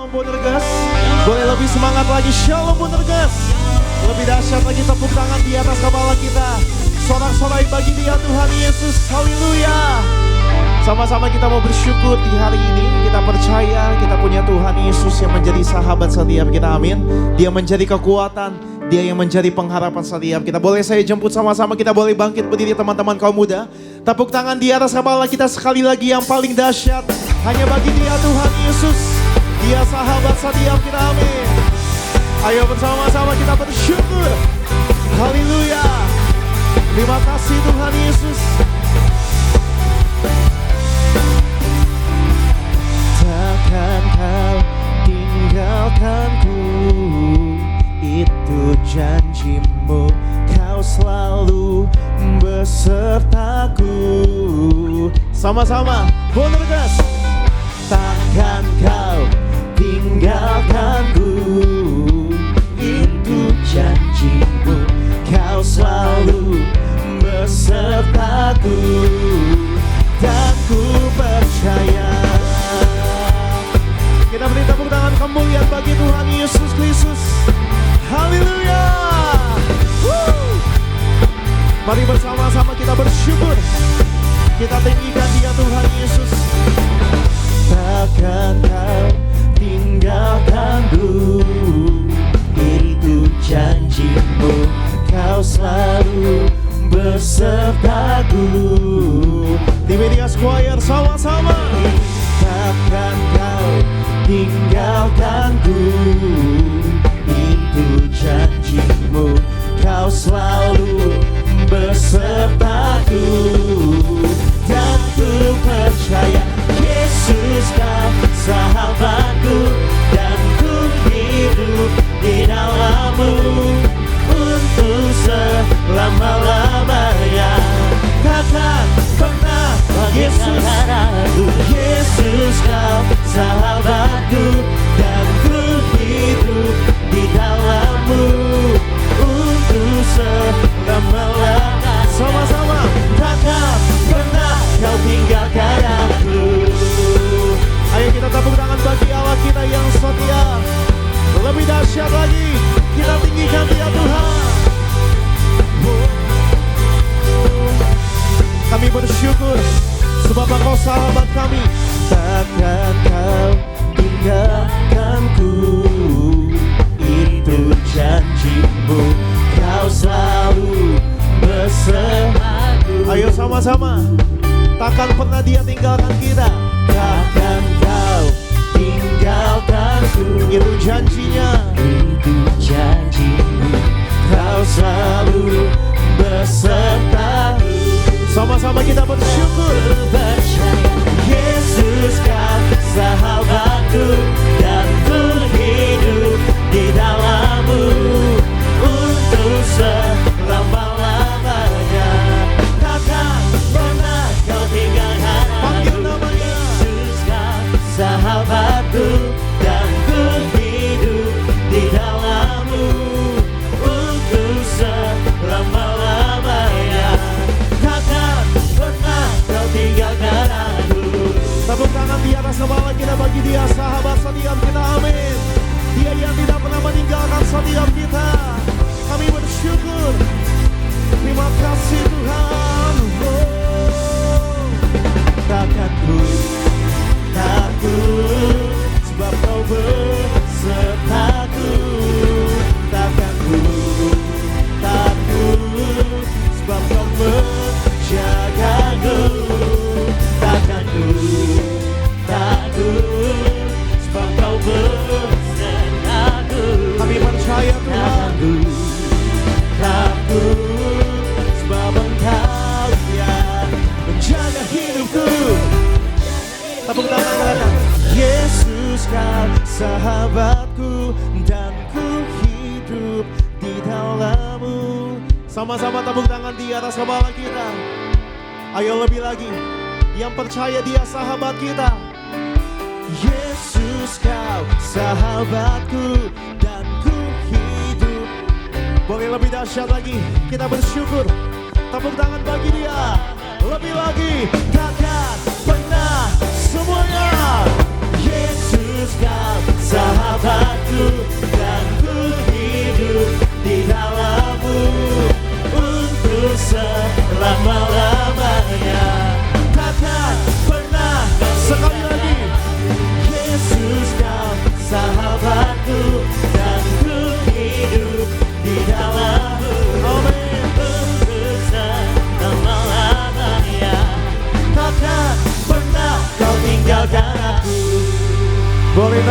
Shalom Bonergas. Boleh lebih semangat lagi, Shalom Bonergas. Lebih dahsyat lagi, tepuk tangan di atas kepala kita. Sorak-sorai bagi Dia Tuhan Yesus, haleluya. Sama-sama kita mau bersyukur di hari ini. Kita percaya kita punya Tuhan Yesus yang menjadi sahabat setiap kita, amin. Dia menjadi kekuatan, Dia yang menjadi pengharapan setiap kita. Boleh saya jemput sama-sama, kita boleh bangkit berdiri teman-teman kaum muda. Tepuk tangan di atas kepala kita sekali lagi yang paling dahsyat. Hanya bagi Dia Tuhan Yesus, Dia sahabat setiap kita, amin. Ayo bersama-sama kita bersyukur, haleluya. Terima kasih Tuhan Yesus. Takkan kau tinggalkanku, itu janjimu, kau selalu besertaku. Sama-sama, Bonergas. Takkan kau tinggalkanku, itu janjimu, kau selalu besertaku. Dan ku percaya. Kita beri tepuk tangan kemuliaan bagi Tuhan Yesus Kristus. Haleluya. Mari bersama-sama kita bersyukur. Kita tinggikan Dia Tuhan Yesus. Takkan kau tinggalkanku, itu janjimu, kau selalu besertaku. Di media choir sama-sama. Takkan kau tinggalkanku, itu janjimu, kau selalu besertaku. Dan ku percaya Yesus kau sahabatku, dan ku hidup di dalam-Mu untuk selama-lamanya. Takkan pernah Yesus, Yesus kau sahabatku, dan ku hidup di dalam-Mu untuk selama-lamanya. Sama-sama, takkan pernah kau tinggalkan aku. Ayo kita tepuk tangan bagi Allah kita yang setia. Lebih dahsyat lagi, kita tinggikan Dia Tuhan. Kami bersyukur sebab Engkau sahabat kami. Takkan kau tinggalkanku, itu janjimu, kau selalu bersamaku. Ayo sama-sama, takkan pernah Dia tinggalkan kita. Takkan kau tinggalkanku, itu janjinya, itu janjimu, kau selalu besertaku. Sama-sama kita bersyukur. Yesus kau sahabatku, dan ku hidup di dalam-Mu untuk selama-lamanya. Takkan pernah kau tinggalkan aku. Yesus kau sahabatku, dan ku hidup di dalam-Mu untuk selama-lamanya. Takkan pernah kau tinggalkan aku. Tepuk tangan di atas kepala kita bagi Dia sahabat setiap kita, amin. Dia yang tidak pernah meninggalkan setiap kita. Kami bersyukur. Terima kasih Tuhan. Takkan ku takut, sebab Kau besertaku. Takkan ku takut, sebab Kau menjagaku. Takkan ku takut, sebab Kau besertaku. Kami percaya Tuhan. Takut, sebab Engkau yang menjaga hidupku. Tepuk tangan mereka. Yesus kau sahabatku, dan ku hidup di dalam-Mu. Sama-sama tepuk tangan di atas kepala kita. Ayo lebih lagi, yang percaya Dia sahabat kita. Yesus kau sahabatku, dan ku hidup. Boleh lebih dahsyat lagi, kita bersyukur. Tepuk tangan bagi Dia. Lebih lagi, takkan pernah semuanya. Yesus kau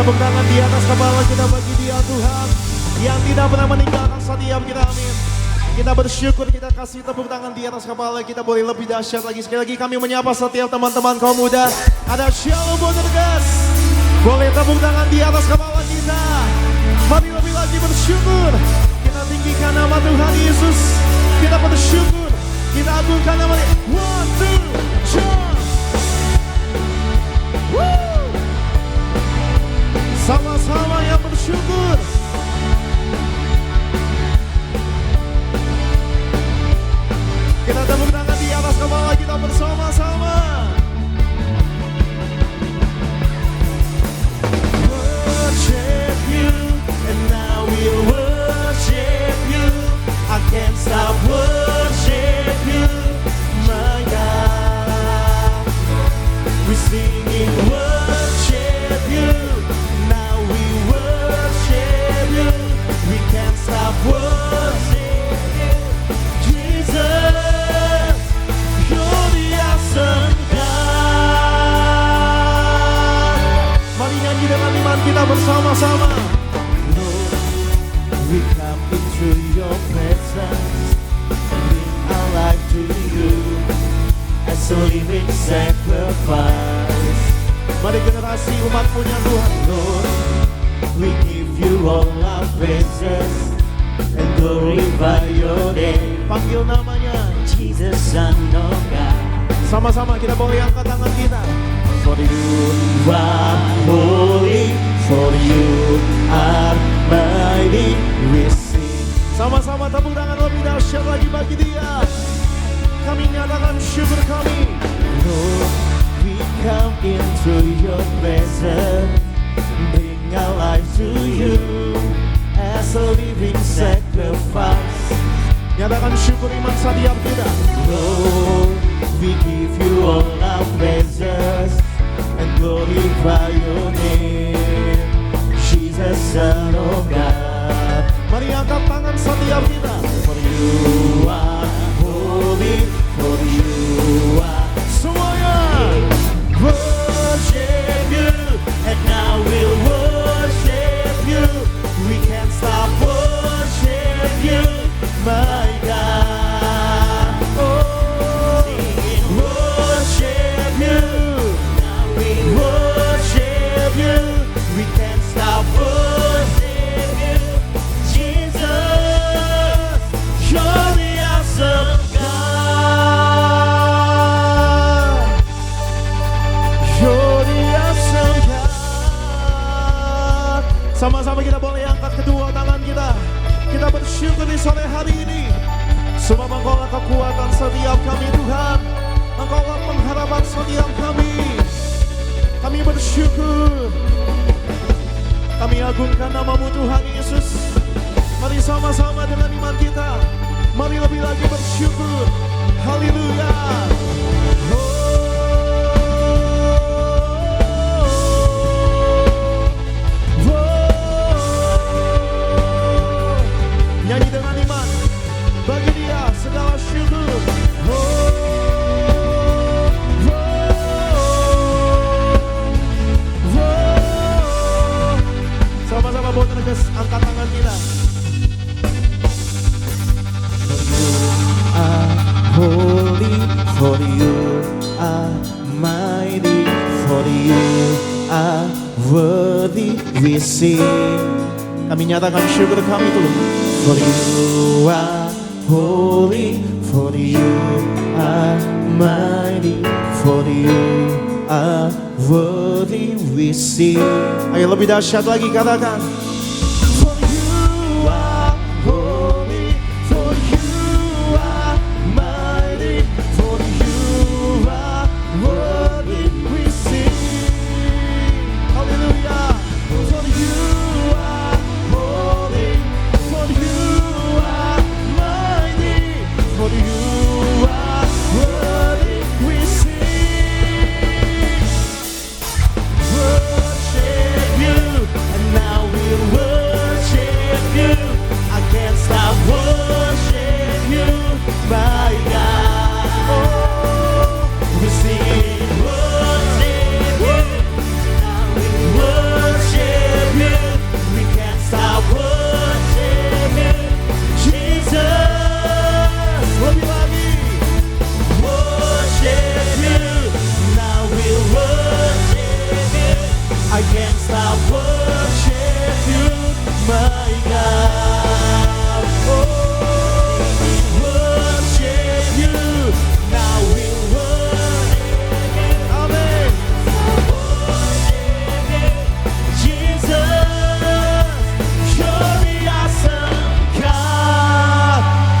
tepuk tangan di atas kepala kita bagi Dia Tuhan yang tidak pernah meninggalkan setiap kita, amin. Kita bersyukur, kita kasih tepuk tangan di atas kepala kita. Boleh lebih dahsyat lagi, sekali lagi kami menyapa setiap teman-teman kaum muda. Ada Shalom Wonders, boleh tepuk tangan di atas kepala kita. Mari lebih lagi bersyukur. Kita tinggikan nama Tuhan Yesus. Kita bersyukur, kita agungkan nama Dia. 1, 2, 3. Sama-sama yang bersyukur. Kita tepuk tangan di atas kepala kita bersama-sama. Worship you, and now we worship you. I can't stop worship you, my God. We singing worship you, now we worship you. We can't stop worship you, Jesus. Dengan iman kita bersama-sama. Lord, we come into your presence, bring our life to you as a living sacrifice. Mari generasi umat punya Tuhan. Lord, we give you all our praises and glorify your name. Panggil namanya Jesus Son of God. Sama-sama kita boleh angkat tangan kita. For you are holy, for you are mighty, we sing. Sama-sama tepuk tangan lebih dahsyat lagi bagi Dia. Kami nyatakan syukur kami. Lord, we come into your presence, bring our life to you as a living sacrifice. Nyatakan syukur iman setiap kita. Lord, we give you all our praises and glorify your name, Jesus Son of God. Mari angkat tangan setiap kita. For you are holy, for you are. Semuanya worship you, and now we'll worship you. We can't stop worship you, my God. Oh, worship you. Worship you, we can't stop worship you, Jesus. You're the awesome God. You're the awesome God. Sama-sama kita boleh angkat kedua tangan kita. Kita bersyukur di sore hari ini. Sebab Engkaulah kekuatan setiap kami Tuhan. Engkaulah pengharapan setiap kami. Kami bersyukur, kami agungkan nama-Mu Tuhan Yesus. Mari sama-sama dengan iman kita, mari lebih lagi bersyukur. Haleluya. Nyanyi dengan iman, bagi Dia segala syukur. Sama-sama bawa tegas, angkat tangan kita. For you are holy, for you are mighty, for you are worthy, we sing. Kami nyatakan syukur kami dulu. For you are holy, for you are mighty, for you are worthy, we sing. Ayo lebih dahsyat lagi katakan. For you are holy, for you are mighty, for you are worthy, we sing. Hallelujah. For you are holy, for you are mighty, for you are worthy, we sing. Worship you, and now we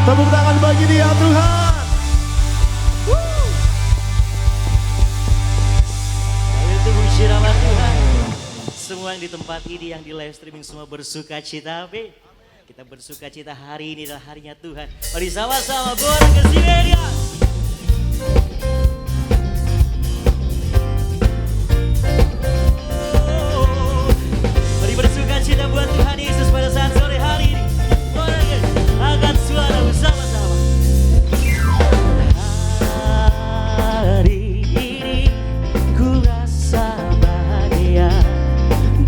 Tepuk tangan bagi dia Tuhan. Itu puji nama Tuhan. Semua yang di tempat ini, yang di live streaming semua bersuka cita. Kita bersuka cita hari ini adalah harinya Tuhan. Mari sama-sama goreng ke sini dia. Mari bersuka cita buat Tuhan Yesus pada saat sore hari ini. Goreng angkat suara bersama-sama. Hari ini ku rasa bahagia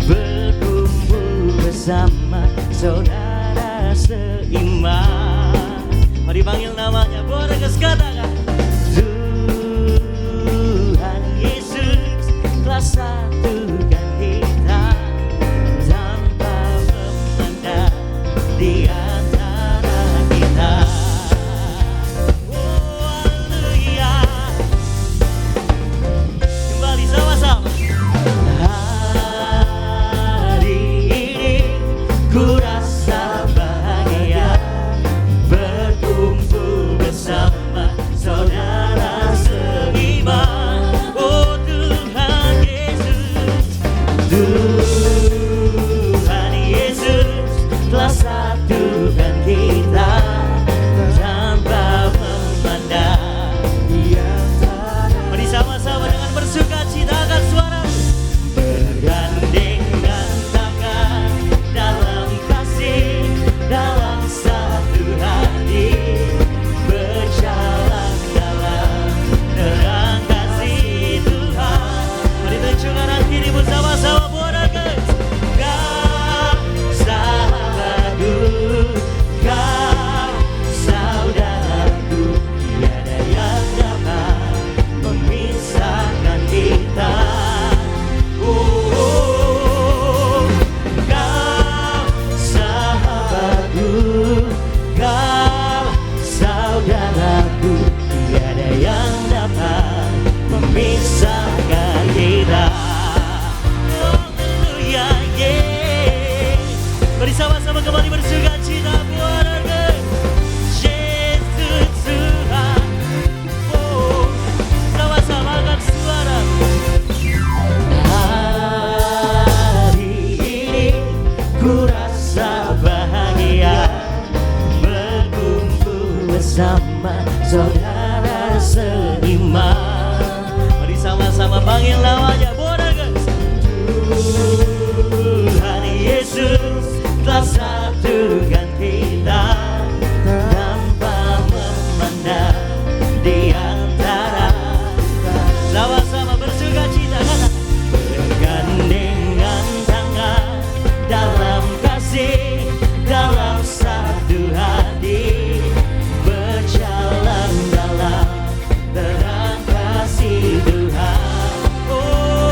berkumpul bersama saudara seiman. Mari panggil namanya, Borges katakan Tuhan Yesus telah satukan kita tanpa memandang di antara kita. Oh haleluya. Kembali sama-sama. Hari ini ku rasa bahagia berkumpul bersama saudara seiman. Oh Tuhan Yesus, Tuhan Yesus telah satukan kita tanpa memandang di antara. Mari sama-sama dengan bersuka cita angkat suara. Bergandengan tangan dalam kasih, dalam satu hati, berjalan dalam terang kasih Tuhan. Mari tunjukkan hati ini bersama-sama Borges. Kau sahabatku, kau saudaraku, tiada yang dapat memisahkan kita. Oh, kau sahabatku, kau saudaraku, tiada yang dapat memisahkan kita. Haleluya, yeah. Mari sama-sama kembali bersuka cita buat Yesus Tuhan. Oh, sama-sama angkat suara. Hari ini ku rasa bahagia berkumpul bersama saudara seiman. Mari sama-sama panggil namanya Borges. Tuhan Yesus telah satukan kita tanpa memandang di antara. Sama-sama bersuka cita kata bergandengan tangan dalam kasih, dalam satu hati, berjalan dalam terang kasih Tuhan. Oh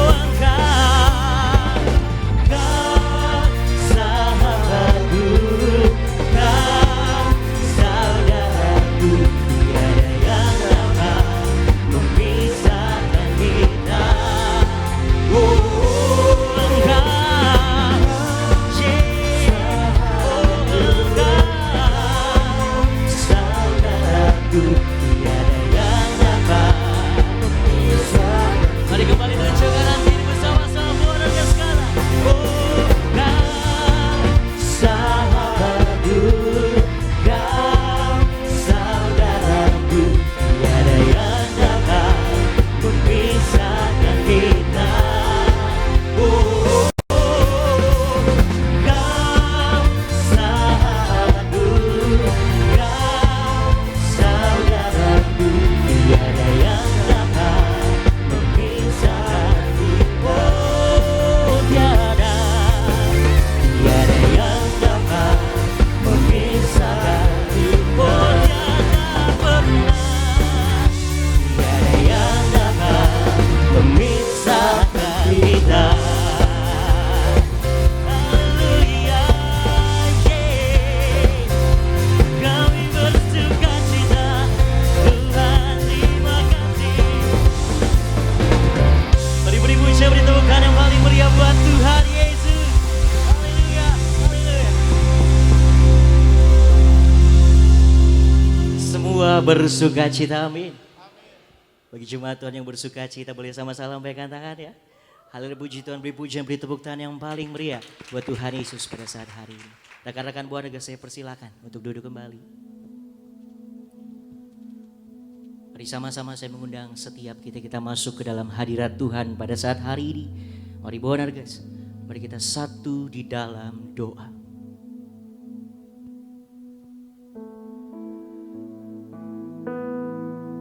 semua bersuka cita, amin. Bagi jemaat Tuhan yang bersuka cita boleh sama-sama lambaikan tangan ya. Haleluya, puji Tuhan, beri pujian, beri tepuk tangan yang paling meriah buat Tuhan Yesus pada saat hari ini. Rekan-rekan Buah Naga saya persilakan untuk duduk kembali. Mari sama-sama saya mengundang setiap kita masuk ke dalam hadirat Tuhan pada saat hari ini. Mari Buah Naga, mari kita satu di dalam doa.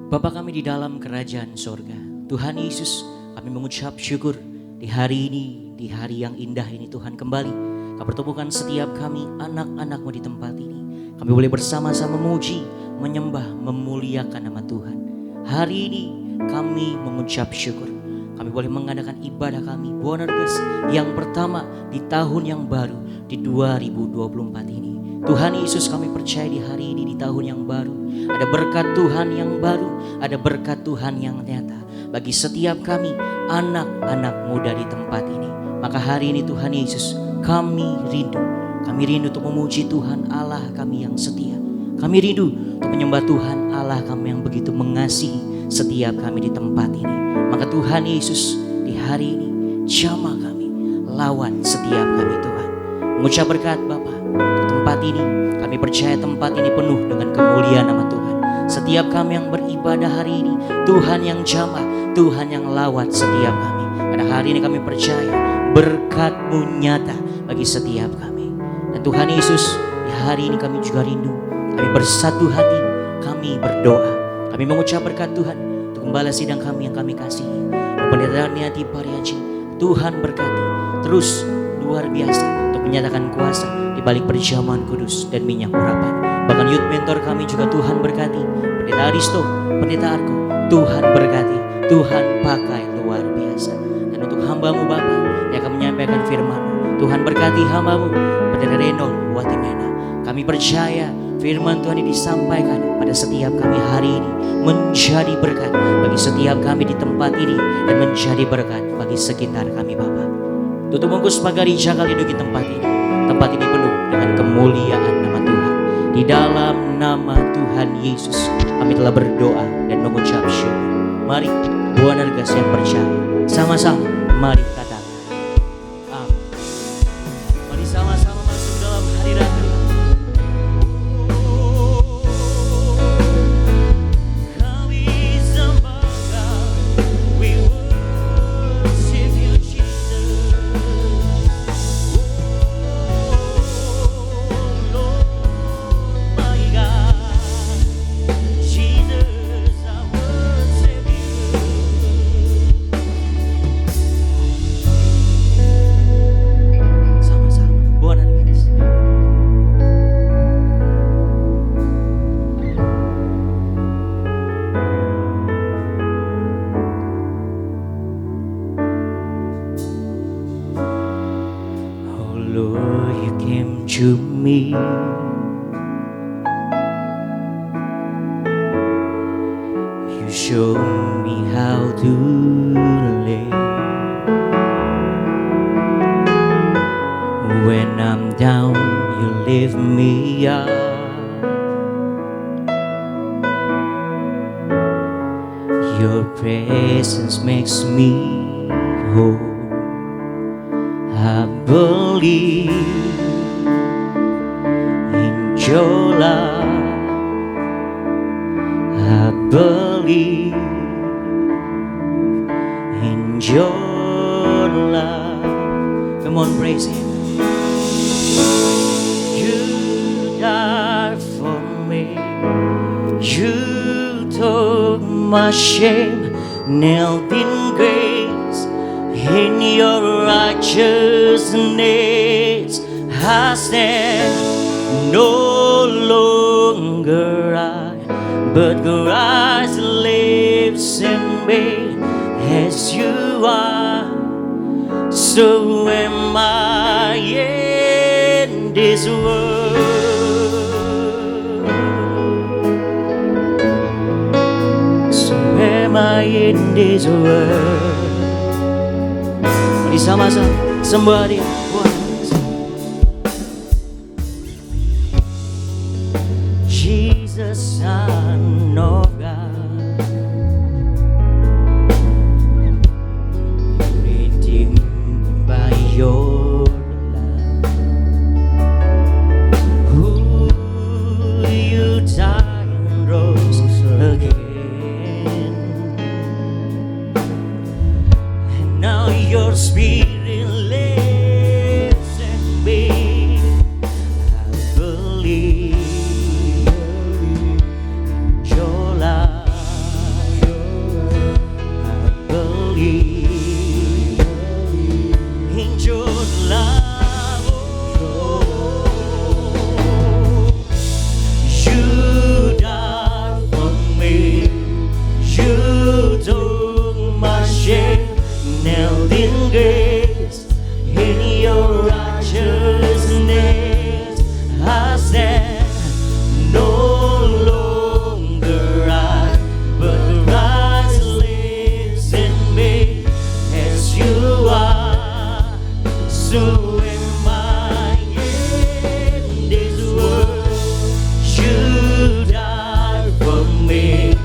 Bapa kami di dalam kerajaan sorga, Tuhan Yesus, kami mengucap syukur di hari ini, di hari yang indah ini Tuhan kembali. Kau pertemukan setiap kami anak-anak-Mu di tempat ini. Kami boleh bersama-sama memuji, menyembah, memuliakan nama Tuhan. Hari ini kami mengucap syukur. Kami boleh mengadakan ibadah kami, Bonerges, yang pertama di tahun yang baru, di 2024 ini. Tuhan Yesus, kami percaya di hari ini, di tahun yang baru, ada berkat Tuhan yang baru, ada berkat Tuhan yang nyata bagi setiap kami anak-anak muda di tempat ini. Maka hari ini Tuhan Yesus, kami rindu untuk memuji Tuhan Allah kami yang setia. Kami rindu untuk menyembah Tuhan Allah kami yang begitu mengasihi setiap kami di tempat ini. Maka Tuhan Yesus, di hari ini jamah kami, lawan setiap kami Tuhan. Mengucap berkat Bapa untuk tempat ini. Kami percaya tempat ini penuh dengan kemuliaan nama Tuhan. Setiap kami yang beribadah hari ini, Tuhan yang jamah, Tuhan yang lawat setiap kami. Pada hari ini kami percaya berkat-Mu nyata bagi setiap kami. Dan Tuhan Yesus, di hari ini kami juga rindu. Kami bersatu hati, kami berdoa. Kami mengucap berkat Tuhan untuk gembala sidang kami yang kami kasihi. Pendeta Niati Pariaji, Tuhan berkati terus luar biasa untuk menyatakan kuasa di balik perjamuan kudus dan minyak urapan. Bahkan youth mentor kami juga Tuhan berkati. Pendeta Aristo, Pendeta Arko, Tuhan berkati, Tuhan pakai luar biasa. Dan untuk hamba-Mu Bapa yang akan menyampaikan firman-Mu, Tuhan berkati hamba-Mu Pendeta Renol Watimena. Kami percaya firman Tuhan ini disampaikan pada setiap kami hari ini menjadi berkat bagi setiap kami di tempat ini dan menjadi berkat bagi sekitar kami Bapa. Tutup bungkus pagari jaga lindungi tempat ini. Tempat ini penuh dengan kemuliaan nama Tuhan. Di dalam nama Tuhan Yesus kami telah berdoa dan mengucap syukur. Mari Buah Naga yang percaya, sama-sama mari katakan amin. Mari sama-sama masuk dalam hadirat Tuhan. To me, you show me how to live. When I'm down, you lift me up. Your presence makes me whole. I believe your love, I believe in your love. Come on, praise Him. You died for me. You took my shame, nailed in grace. In your righteousness I stand. No longer I, but Christ lives in me. As you are, so am I in this world. So am I in this world. Mari sama-sama sembah Dia. Jesus. the Son of God, redeemed by your love, who you died and rose again, and now your Spirit lives in me. I believe your love. I believe in your love. You died for me. You took my shame, nailed in grace. In your righteousness I stand. No longer I, but Christ lives in me. As you are, so am I in this world. You died for me.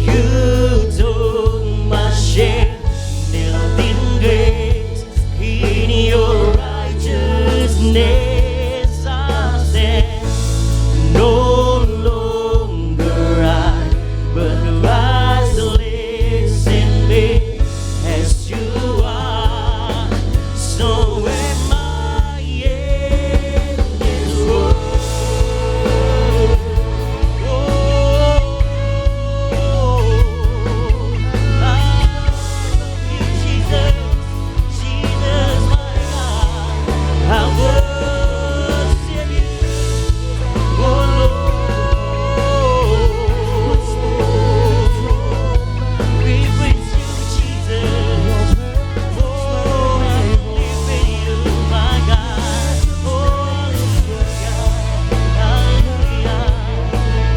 You took my shame, nailed in grace. In your righteousness I stand. No longer I, but Christ lives in me. As you are, so am I in this world. I love you, Jesus, Jesus, my God. I worship you, oh Lord. We praise you, Jesus. Oh, I believe in you, my God. Hallelujah, hallelujah.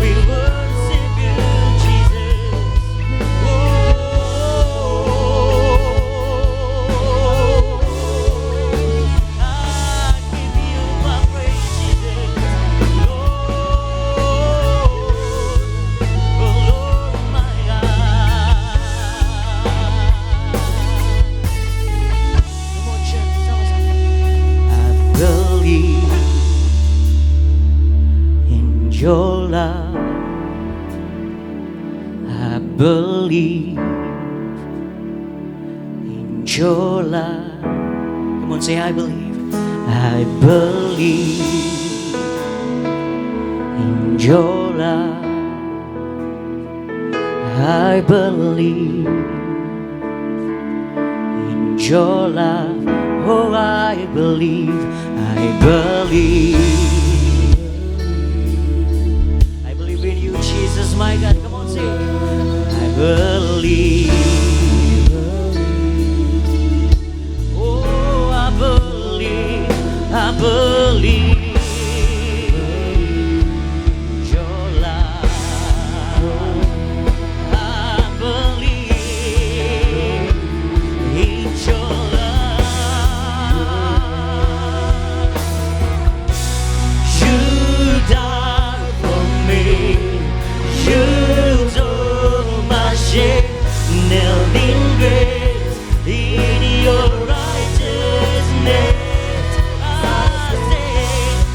We worship you, Jesus. Oh, I give you my praise, Jesus. Lord, oh Lord, my God. Come on, church, I believe in your love. I believe in your love. Come on, say I believe. I believe in your love. I believe in your love. Oh, I believe. I believe. I believe in you, Jesus, my God. Come on, say I believe. Oh, I believe. I believe. Your love. I believe in your love. You died for me. You took my shame, nailed in grace. In your righteousness I stand.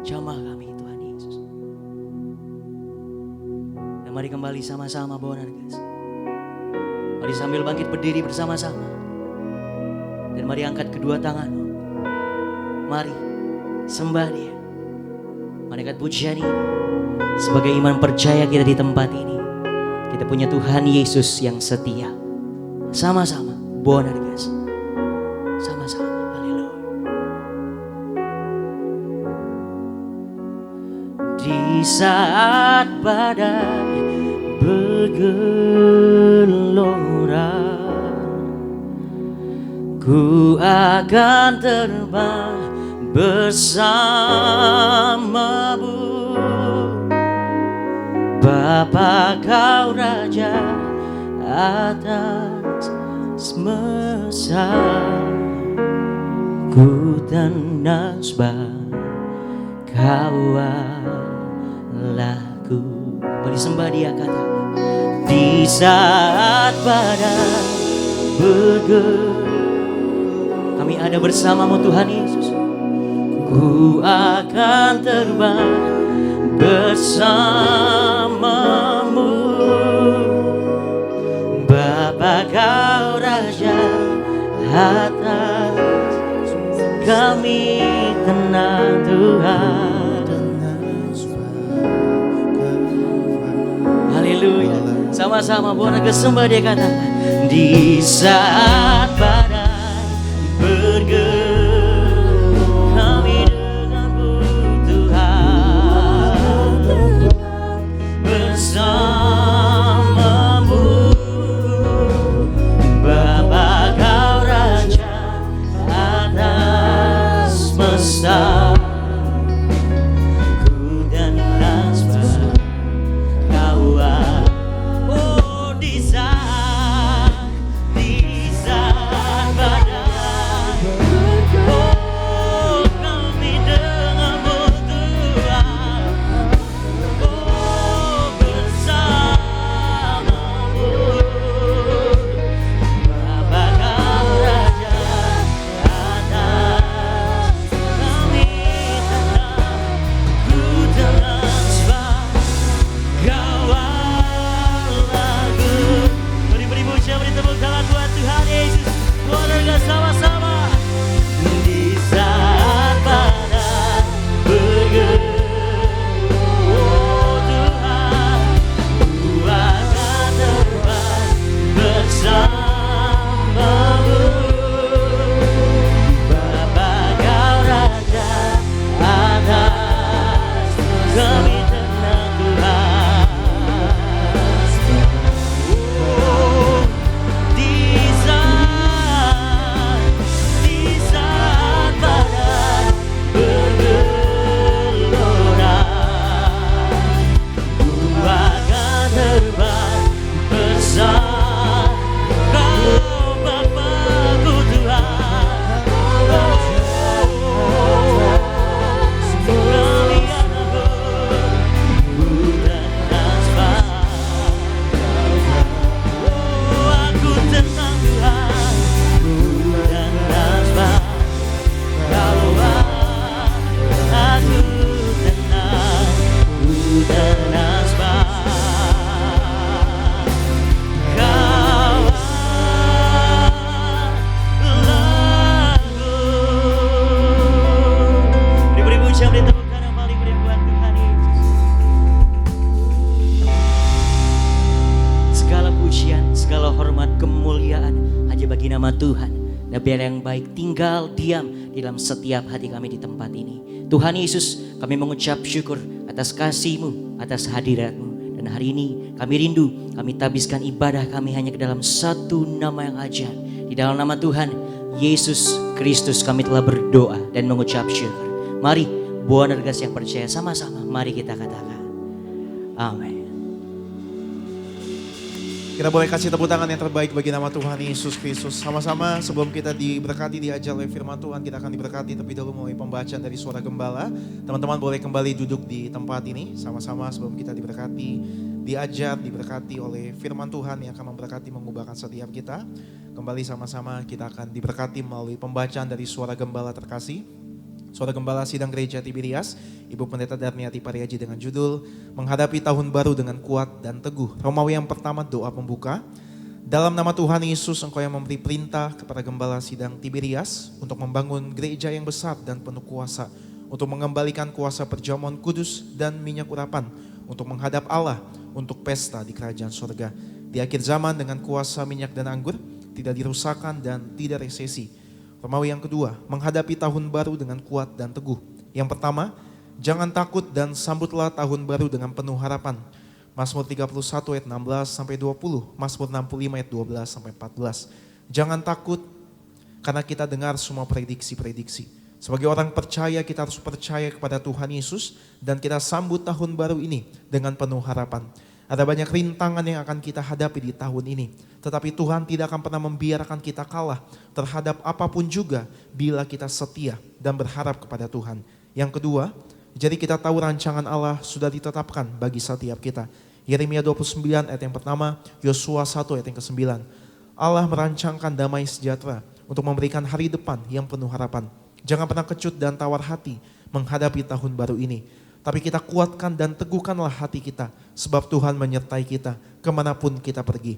Jamah kami Tuhan Yesus. Dan mari kembali sama-sama Boanerges. Mari sambil bangkit berdiri bersama-sama. Dan mari angkat kedua tangan. Mari sembah Dia. Mari angkat pujian ini. Sebagai iman percaya kita di tempat ini. Kita punya Tuhan Yesus yang setia. Sama-sama Boanerges. Sama-sama. Haleluya. Di saat badai bergelora, ku akan terbang bersamamu. Bapa kau Raja atas semesta, ku tenang sebab kau Allahku. Mari sembah Dia, kata di saat badai bergelora, kami ada bersamamu Tuhan Yesus. Ku akan terbang bersamamu. Bapa kau Raja atas kami tenang Tuhan. Haleluya. Sama-sama Boanerges sembah Dia, kata di saat badai bergelora, kami denganmu Tuhan, bersamamu. Bapa kau Raja atas semesta, ku tenang sebab kau oh di saat badai, oh kami denganmu Tuhan, oh bersamamu. Bapa kau Raja atas kami tenang, ku tenang sebab kau Allahku. Mari beri pujian, beri tepuk tangan buat Tuhan Yesus. Boanerges sama-sama. Di saat badai bergelora, oh Tuhan, ku akan terbang bersamamu. Bapa kau Raja atas kami tenang Tuhan. Oh, di saat badai bergelora, ku akan terbang bersama kau Bapa-Ku Tuhan. Kami anakmu, ku tenang sebab aku tenang Tuhan, ku tenang sebab kau aku tenang, ku tenang sebab kau Allahku. Beri pujian, beri tepuk tangan paling meriah buat Tuhan Yesus. Segala pujian, segala hormat, kemuliaan hanya bagi nama Tuhan. Dan biar yang baik tinggal diam di dalam setiap hati kami di tempat ini. Tuhan Yesus, kami mengucap syukur atas kasih-Mu, atas hadirat-Mu. Dan hari ini kami rindu, kami tabiskan ibadah kami hanya ke dalam satu nama yang ajaib. Di dalam nama Tuhan Yesus Kristus kami telah berdoa dan mengucap syukur. Mari Boanerges yang percaya sama-sama, mari kita katakan amin. Kita boleh kasih tepuk tangan yang terbaik bagi nama Tuhan Yesus Kristus. Sama-sama sebelum kita diberkati, diajar oleh firman Tuhan, kita akan diberkati terlebih dahulu melalui pembacaan dari suara gembala. Teman-teman boleh kembali duduk di tempat ini sama-sama sebelum kita diberkati, diajar, diberkati oleh firman Tuhan yang akan memberkati, mengubahkan setiap kita. Kembali sama-sama kita akan diberkati melalui pembacaan dari suara gembala terkasih. Saudara Gembala Sidang Gereja Tiberias, Ibu Pendeta Darniati Pariaji dengan judul Menghadapi Tahun Baru dengan Kuat dan Teguh. Romawi yang pertama, doa pembuka. Dalam nama Tuhan Yesus, Engkau yang memberi perintah kepada Gembala Sidang Tiberias untuk membangun gereja yang besar dan penuh kuasa, untuk mengembalikan kuasa perjamuan kudus dan minyak urapan, untuk menghadap Allah, untuk pesta di kerajaan surga. Di akhir zaman dengan kuasa minyak dan anggur, tidak dirusakkan dan tidak resesi. Romawi yang kedua, menghadapi tahun baru dengan kuat dan teguh. Yang pertama, jangan takut dan sambutlah tahun baru dengan penuh harapan. Mazmur 31 ayat 16 sampai 20, Mazmur 65 ayat 12 sampai 14. Jangan takut karena kita dengar semua prediksi-prediksi. Sebagai orang percaya, kita harus percaya kepada Tuhan Yesus dan kita sambut tahun baru ini dengan penuh harapan. Ada banyak rintangan yang akan kita hadapi di tahun ini. Tetapi Tuhan tidak akan pernah membiarkan kita kalah terhadap apapun juga bila kita setia dan berharap kepada Tuhan. Yang kedua, jadi kita tahu rancangan Allah sudah ditetapkan bagi setiap kita. Yeremia 29 ayat yang pertama, Yosua 1 ayat yang ke-9. Allah merancangkan damai sejahtera untuk memberikan hari depan yang penuh harapan. Jangan pernah kecut dan tawar hati menghadapi tahun baru ini. Tapi kita kuatkan dan teguhkanlah hati kita, sebab Tuhan menyertai kita kemanapun kita pergi.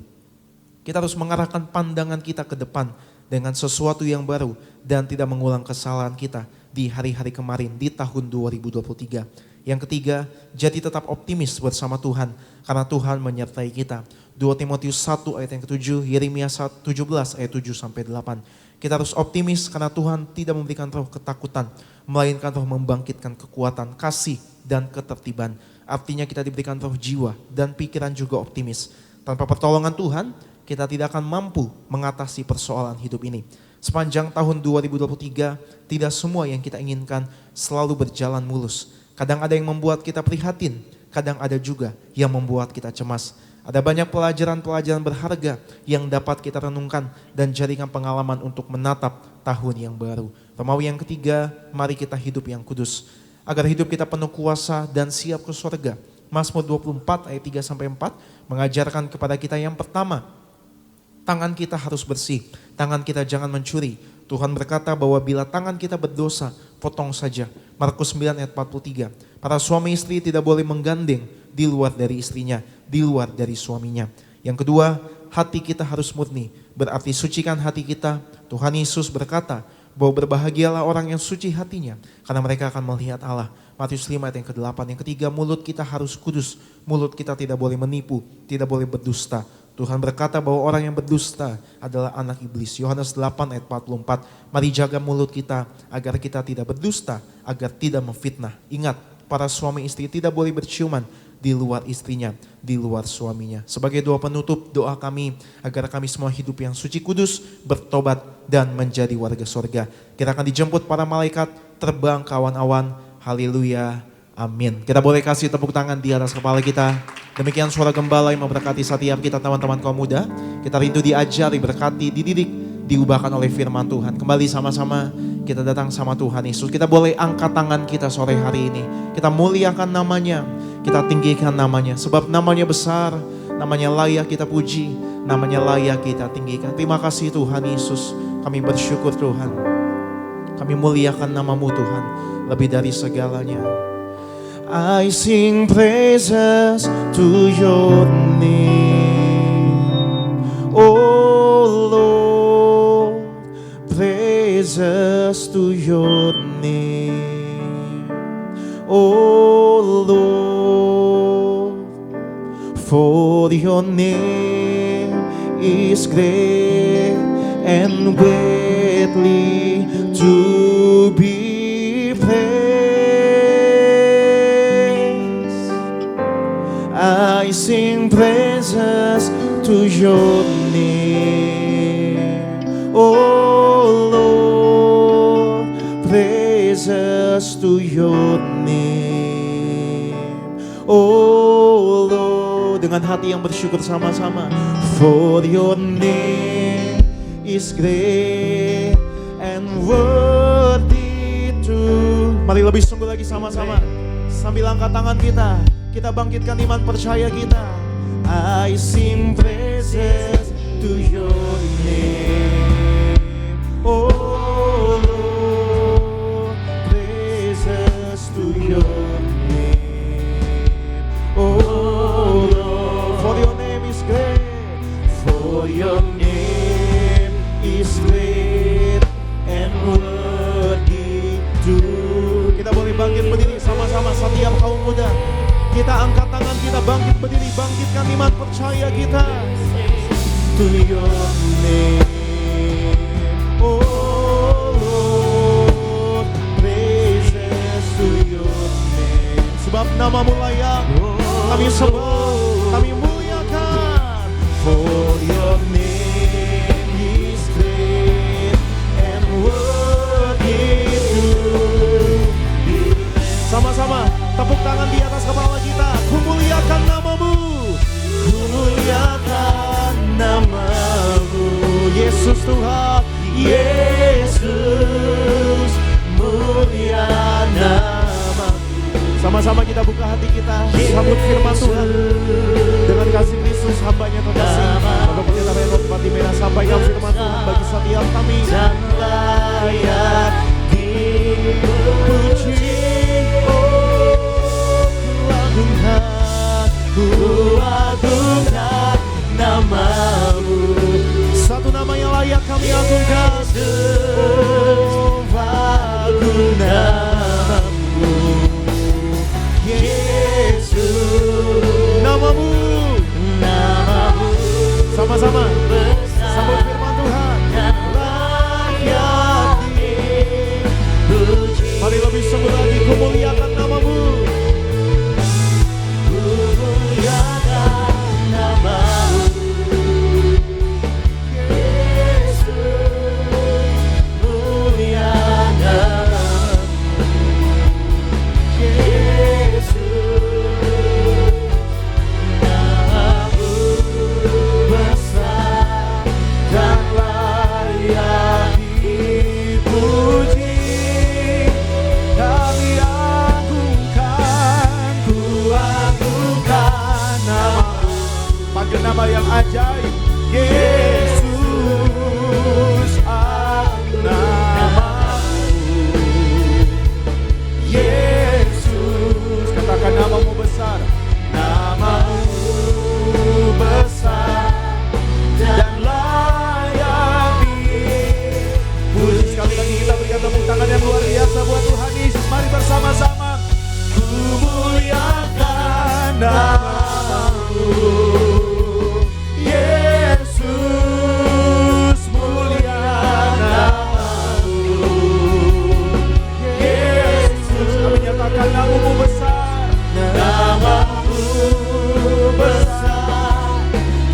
Kita harus mengarahkan pandangan kita ke depan dengan sesuatu yang baru dan tidak mengulang kesalahan kita di hari-hari kemarin di tahun 2023. Yang ketiga, jadi tetap optimis bersama Tuhan karena Tuhan menyertai kita. 2 Timotius 1 ayat yang ke-7, Yeremia 17 ayat 7 sampai 8. Kita harus optimis karena Tuhan tidak memberikan roh ketakutan, melainkan roh membangkitkan kekuatan, kasih, dan ketertiban. Artinya kita diberikan roh jiwa dan pikiran juga optimis. Tanpa pertolongan Tuhan, kita tidak akan mampu mengatasi persoalan hidup ini. Sepanjang tahun 2023, tidak semua yang kita inginkan selalu berjalan mulus. Kadang ada yang membuat kita prihatin, kadang ada juga yang membuat kita cemas. Ada banyak pelajaran-pelajaran berharga yang dapat kita renungkan dan jadikan pengalaman untuk menatap tahun yang baru. Romawi yang ketiga, mari kita hidup yang kudus, agar hidup kita penuh kuasa dan siap ke surga. Mazmur 24 ayat 3 sampai 4 mengajarkan kepada kita yang pertama, tangan kita harus bersih, tangan kita jangan mencuri. Tuhan berkata bahwa bila tangan kita berdosa, potong saja. Markus 9 ayat 43. Para suami istri tidak boleh menggandeng di luar dari istrinya, di luar dari suaminya. Yang kedua, hati kita harus murni, berarti sucikan hati kita. Tuhan Yesus berkata bahwa berbahagialah orang yang suci hatinya, karena mereka akan melihat Allah. Matius 5 ayat yang ke-8. Yang ketiga, mulut kita harus kudus. Mulut kita tidak boleh menipu, tidak boleh berdusta. Tuhan berkata bahwa orang yang berdusta adalah anak iblis. Yohanes 8 ayat 44. Mari jaga mulut kita agar kita tidak berdusta, agar tidak memfitnah. Ingat, para suami istri tidak boleh berciuman di luar istrinya, di luar suaminya. Sebagai doa penutup, doa kami agar kami semua hidup yang suci kudus, bertobat dan menjadi warga surga. Kita akan dijemput para malaikat, terbang ke awan-awan. Haleluya, amin. Kita boleh kasih tepuk tangan di atas kepala kita. Demikian suara gembala yang memberkati setiap kita teman-teman kaum muda. Kita rindu diajari, berkati, dididik, diubahkan oleh firman Tuhan. Kembali sama-sama kita datang sama Tuhan Yesus. Kita boleh angkat tangan kita sore hari ini. Kita muliakan namanya, kita tinggikan namanya. Sebab namanya besar, namanya layak kita puji, namanya layak kita tinggikan. Terima kasih Tuhan Yesus, kami bersyukur Tuhan. Kami muliakan namamu Tuhan, lebih dari segalanya. I sing praises to your name, oh Lord, praises to your name, oh Lord, for your name is great and greatly to be praised. I sing praises to your name, oh Lord, praises to your name, oh Lord. Dengan hati yang bersyukur sama-sama. For your name is great and worthy to. Mari lebih sungguh lagi sama-sama. Sambil angkat tangan kita bangkitkan iman percaya kita. I sing praises to your name, oh Lord, muda. Kita angkat tangan, kita bangkit berdiri, bangkitkan iman percaya kita. To your name, oh Lord, praises to your name. Sebab namamu layak, kami sembah, kami muliakan. For your name is great and worthy to be praised. Sama-sama tepuk tangan di atas kepala kita. Ku muliakan namamu, ku muliakan namamu. Yesus Tuhan, Yesus, mulia namamu. Sama-sama kita buka hati kita, sambut firman Tuhan dengan kasih Kristus hambanya terkasih. Untuk kita rekod mati merah sampaikan firman Tuhan bagi setiap kami. Dan layak dipuji, ku agungkan namamu. Satu nama yang layak kami agungkan. Oh, agung namamu, Yesus, namamu, namamu. Sama-sama sambut firman Tuhan. Layak dipuji. Mari lebih sungguh lagi, ku muliakan namamu. Nama yang ajaib, Yesus, namamu, Yesus, katakan namamu besar, namamu besar dan layak dipuji. Sekali lagi kita berikan tepuk tangan yang luar biasa buat Tuhan Yesus. Mari bersama-sama, ku muliakan namamu. Namamu besar, namamu besar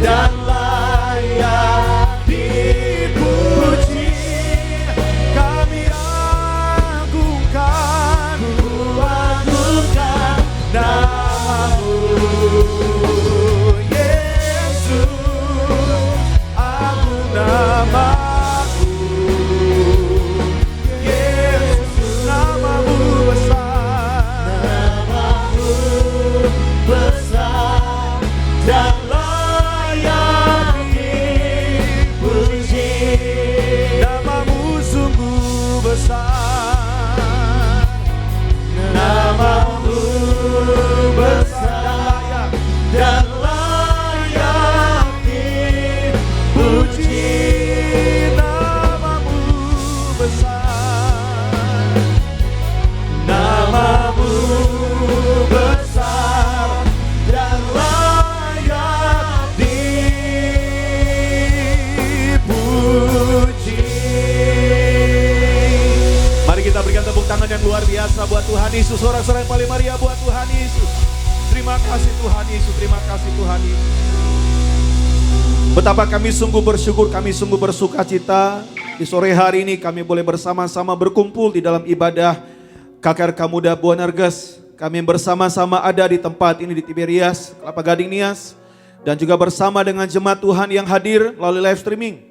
dan layak dipuji. Kami agungkan, ku agungkan namamu, Yesus, agung namamu, Yesus, namamu besar dan layak dipuji. Namamu sungguh besar, namamu besar dan layak dipuji. Namamu besar, namamu besar dan layak dipuji. Mari kita berikan tepuk tangan yang luar biasa buat Tuhan Yesus. Sorak-sorai yang paling meriah buat Tuhan Yesus. Terima kasih Tuhan Yesus, terima kasih Tuhan Yesus. Betapa kami sungguh bersyukur, kami sungguh bersuka cita. Di sore hari ini kami boleh bersama-sama berkumpul di dalam ibadah KKRK Muda Buanerges. Kami bersama-sama ada di tempat ini di Tiberias, Kelapa Gading Nias. Dan juga bersama dengan jemaat Tuhan yang hadir melalui live streaming.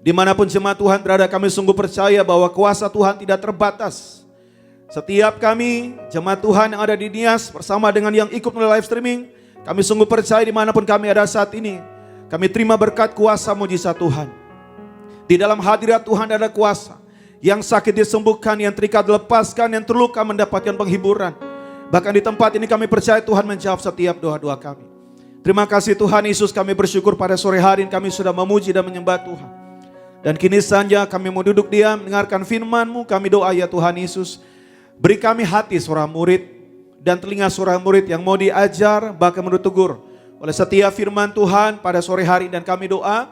Dimanapun jemaat Tuhan berada, kami sungguh percaya bahwa kuasa Tuhan tidak terbatas. Setiap kami, jemaat Tuhan yang ada di Nias bersama dengan yang ikut melalui live streaming, kami sungguh percaya dimanapun kami ada saat ini, kami terima berkat kuasa mujizat Tuhan. Di dalam hadirat Tuhan ada kuasa. Yang sakit disembuhkan, yang terikat dilepaskan, yang terluka mendapatkan penghiburan. Bahkan di tempat ini kami percaya Tuhan menjawab setiap doa-doa kami. Terima kasih Tuhan Yesus, kami bersyukur pada sore hari ini kami sudah memuji dan menyembah Tuhan. Dan kini saja kami mau duduk diam mendengarkan firman-Mu. Kami doa ya Tuhan Yesus, beri kami hati seorang murid dan telinga suara murid yang mau diajar bahkan menurut tegur oleh setiap firman Tuhan pada sore hari. Dan kami doa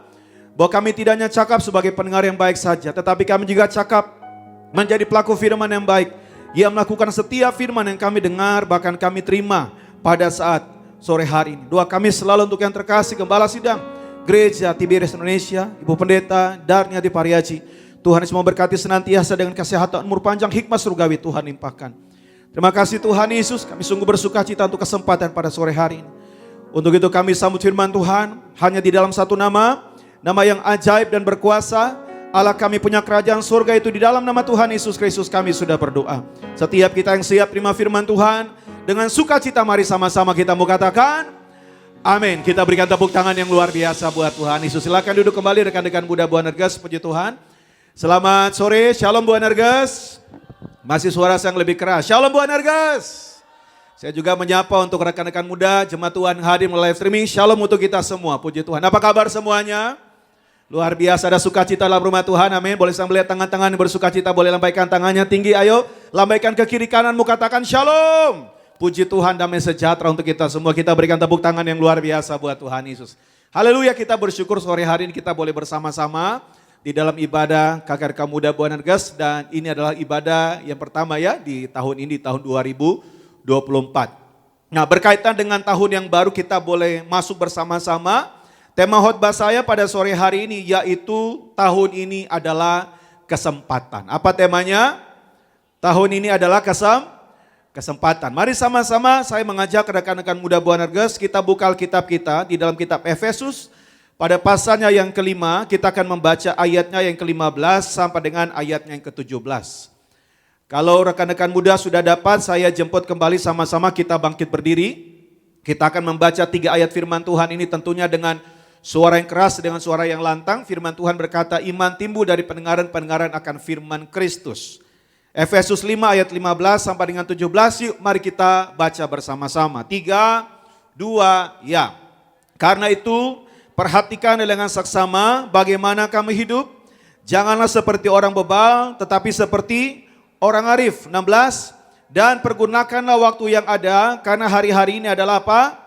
bahwa kami tidak hanya cakap sebagai pendengar yang baik saja, tetapi kami juga cakap menjadi pelaku firman yang baik. Ia melakukan setiap firman yang kami dengar bahkan kami terima pada saat sore hari ini. Doa kami selalu untuk yang terkasih Gembala Sidang Gereja Tiberias Indonesia, Ibu Pendeta Darniati Pariaji. Tuhan Yesus memberkati senantiasa dengan kesehatan, umur panjang, hikmat surgawi Tuhan limpahkan. Terima kasih Tuhan Yesus, kami sungguh bersuka cita untuk kesempatan pada sore hari ini. Untuk itu kami sambut firman Tuhan hanya di dalam satu nama yang ajaib dan berkuasa. Allah kami punya kerajaan surga itu di dalam nama Tuhan Yesus Kristus kami sudah berdoa. Setiap kita yang siap terima firman Tuhan dengan sukacita, mari sama-sama kita mau katakan amin. Kita berikan tepuk tangan yang luar biasa buat Tuhan Yesus. Silakan duduk kembali rekan-rekan muda Bu Anerges, puji Tuhan. Selamat sore, shalom Bu Anerges. Masih suara yang lebih keras, shalom Bu Anerges. Saya juga menyapa untuk rekan-rekan muda jemaat Tuhan hadir melalui live streaming. Shalom untuk kita semua, puji Tuhan. Apa kabar semuanya? Luar biasa, ada sukacita dalam rumah Tuhan, amin. Boleh sambil lihat tangan-tangan yang bersukacita, boleh lambaikan tangannya tinggi, ayo. Lambaikan ke kiri kananmu, katakan shalom. Puji Tuhan, damai sejahtera untuk kita semua. Kita berikan tepuk tangan yang luar biasa buat Tuhan Yesus. Haleluya, kita bersyukur sore hari ini kita boleh bersama-sama di dalam ibadah KKRK Muda Bu Anerges. Dan ini adalah ibadah yang pertama ya di tahun ini, tahun 2024. Nah, berkaitan dengan tahun yang baru kita boleh masuk bersama-sama. Tema khotbah saya pada sore hari ini yaitu tahun ini adalah kesempatan. Apa temanya? Tahun ini adalah kesempatan. Mari sama-sama saya mengajak rekan-rekan muda Bu Anerges, kita buka Alkitab kita di dalam kitab Efesus. Pada pasalnya yang kelima, kita akan membaca ayatnya yang ke-15 sampai dengan ayatnya yang ke-17. Kalau rekan-rekan muda sudah dapat, saya jemput kembali sama-sama kita bangkit berdiri. Kita akan membaca 3 ayat firman Tuhan ini tentunya dengan suara yang keras, dengan suara yang lantang. Firman Tuhan berkata, iman timbul dari pendengaran-pendengaran akan firman Kristus. Efesus 5 ayat 15 sampai dengan 17, yuk mari kita baca bersama-sama. 3, 2, ya. Karena itu perhatikan dengan saksama bagaimana kamu hidup. Janganlah seperti orang bebal, tetapi seperti orang arif. 16, dan pergunakanlah waktu yang ada, karena hari-hari ini adalah apa?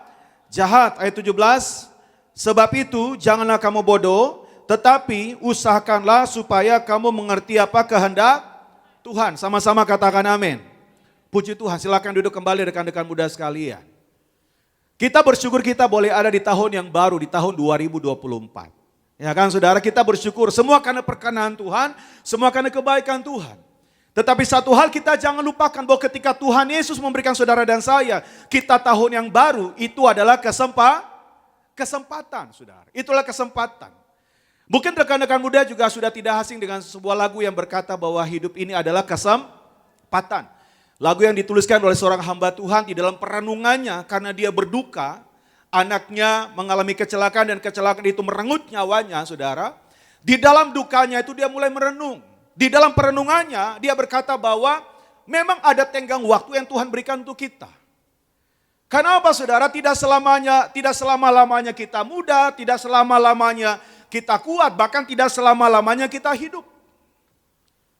Jahat. Ayat 17, sebab itu janganlah kamu bodoh, tetapi usahakanlah supaya kamu mengerti apa kehendak Tuhan. Sama-sama katakan amin. Puji Tuhan, silakan duduk kembali rekan-rekan muda sekalian. Kita bersyukur kita boleh ada di tahun yang baru, di tahun 2024. Ya kan saudara, kita bersyukur semua karena perkenan Tuhan, semua karena kebaikan Tuhan. Tetapi satu hal kita jangan lupakan bahwa ketika Tuhan Yesus memberikan saudara dan saya, kita tahun yang baru itu adalah kesempatan, saudara. Itulah kesempatan. Mungkin rekan-rekan muda juga sudah tidak asing dengan sebuah lagu yang berkata bahwa hidup ini adalah kesempatan. Lagu yang dituliskan oleh seorang hamba Tuhan di dalam perenungannya karena dia berduka, anaknya mengalami kecelakaan dan kecelakaan itu merenggut nyawanya, saudara. Di dalam dukanya itu dia mulai merenung. Di dalam perenungannya dia berkata bahwa memang ada tenggang waktu yang Tuhan berikan untuk kita. Karena apa saudara? Tidak selama-lamanya kita muda, tidak selama-lamanya kita kuat, bahkan tidak selama-lamanya kita hidup.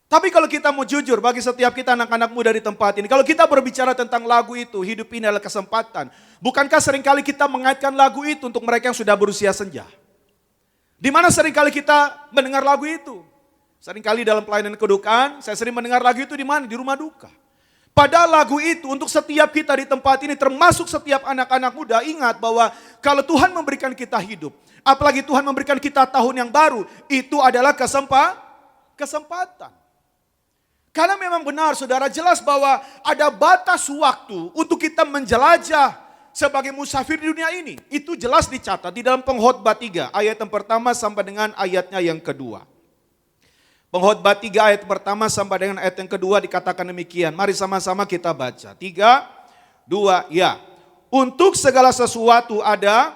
Tapi kalau kita mau jujur bagi setiap kita anak-anak muda di tempat ini, kalau kita berbicara tentang lagu itu, hidup ini adalah kesempatan. Bukankah seringkali kita mengaitkan lagu itu untuk mereka yang sudah berusia senja? Di mana seringkali kita mendengar lagu itu? Seringkali dalam pelayanan kedukaan, saya sering mendengar lagu itu di mana? Di rumah duka. Padahal lagu itu untuk setiap kita di tempat ini, termasuk setiap anak-anak muda, ingat bahwa kalau Tuhan memberikan kita hidup, apalagi Tuhan memberikan kita tahun yang baru, itu adalah kesempatan. Karena memang benar saudara, jelas bahwa ada batas waktu untuk kita menjelajah sebagai musafir di dunia ini. Itu jelas dicatat di dalam Pengkhotbah 3, ayat yang pertama sampai dengan ayatnya yang kedua. Pengkhotbah 3 ayat pertama sampai dengan ayat yang kedua dikatakan demikian. Mari sama-sama kita baca. 3, 2, ya. Untuk segala sesuatu ada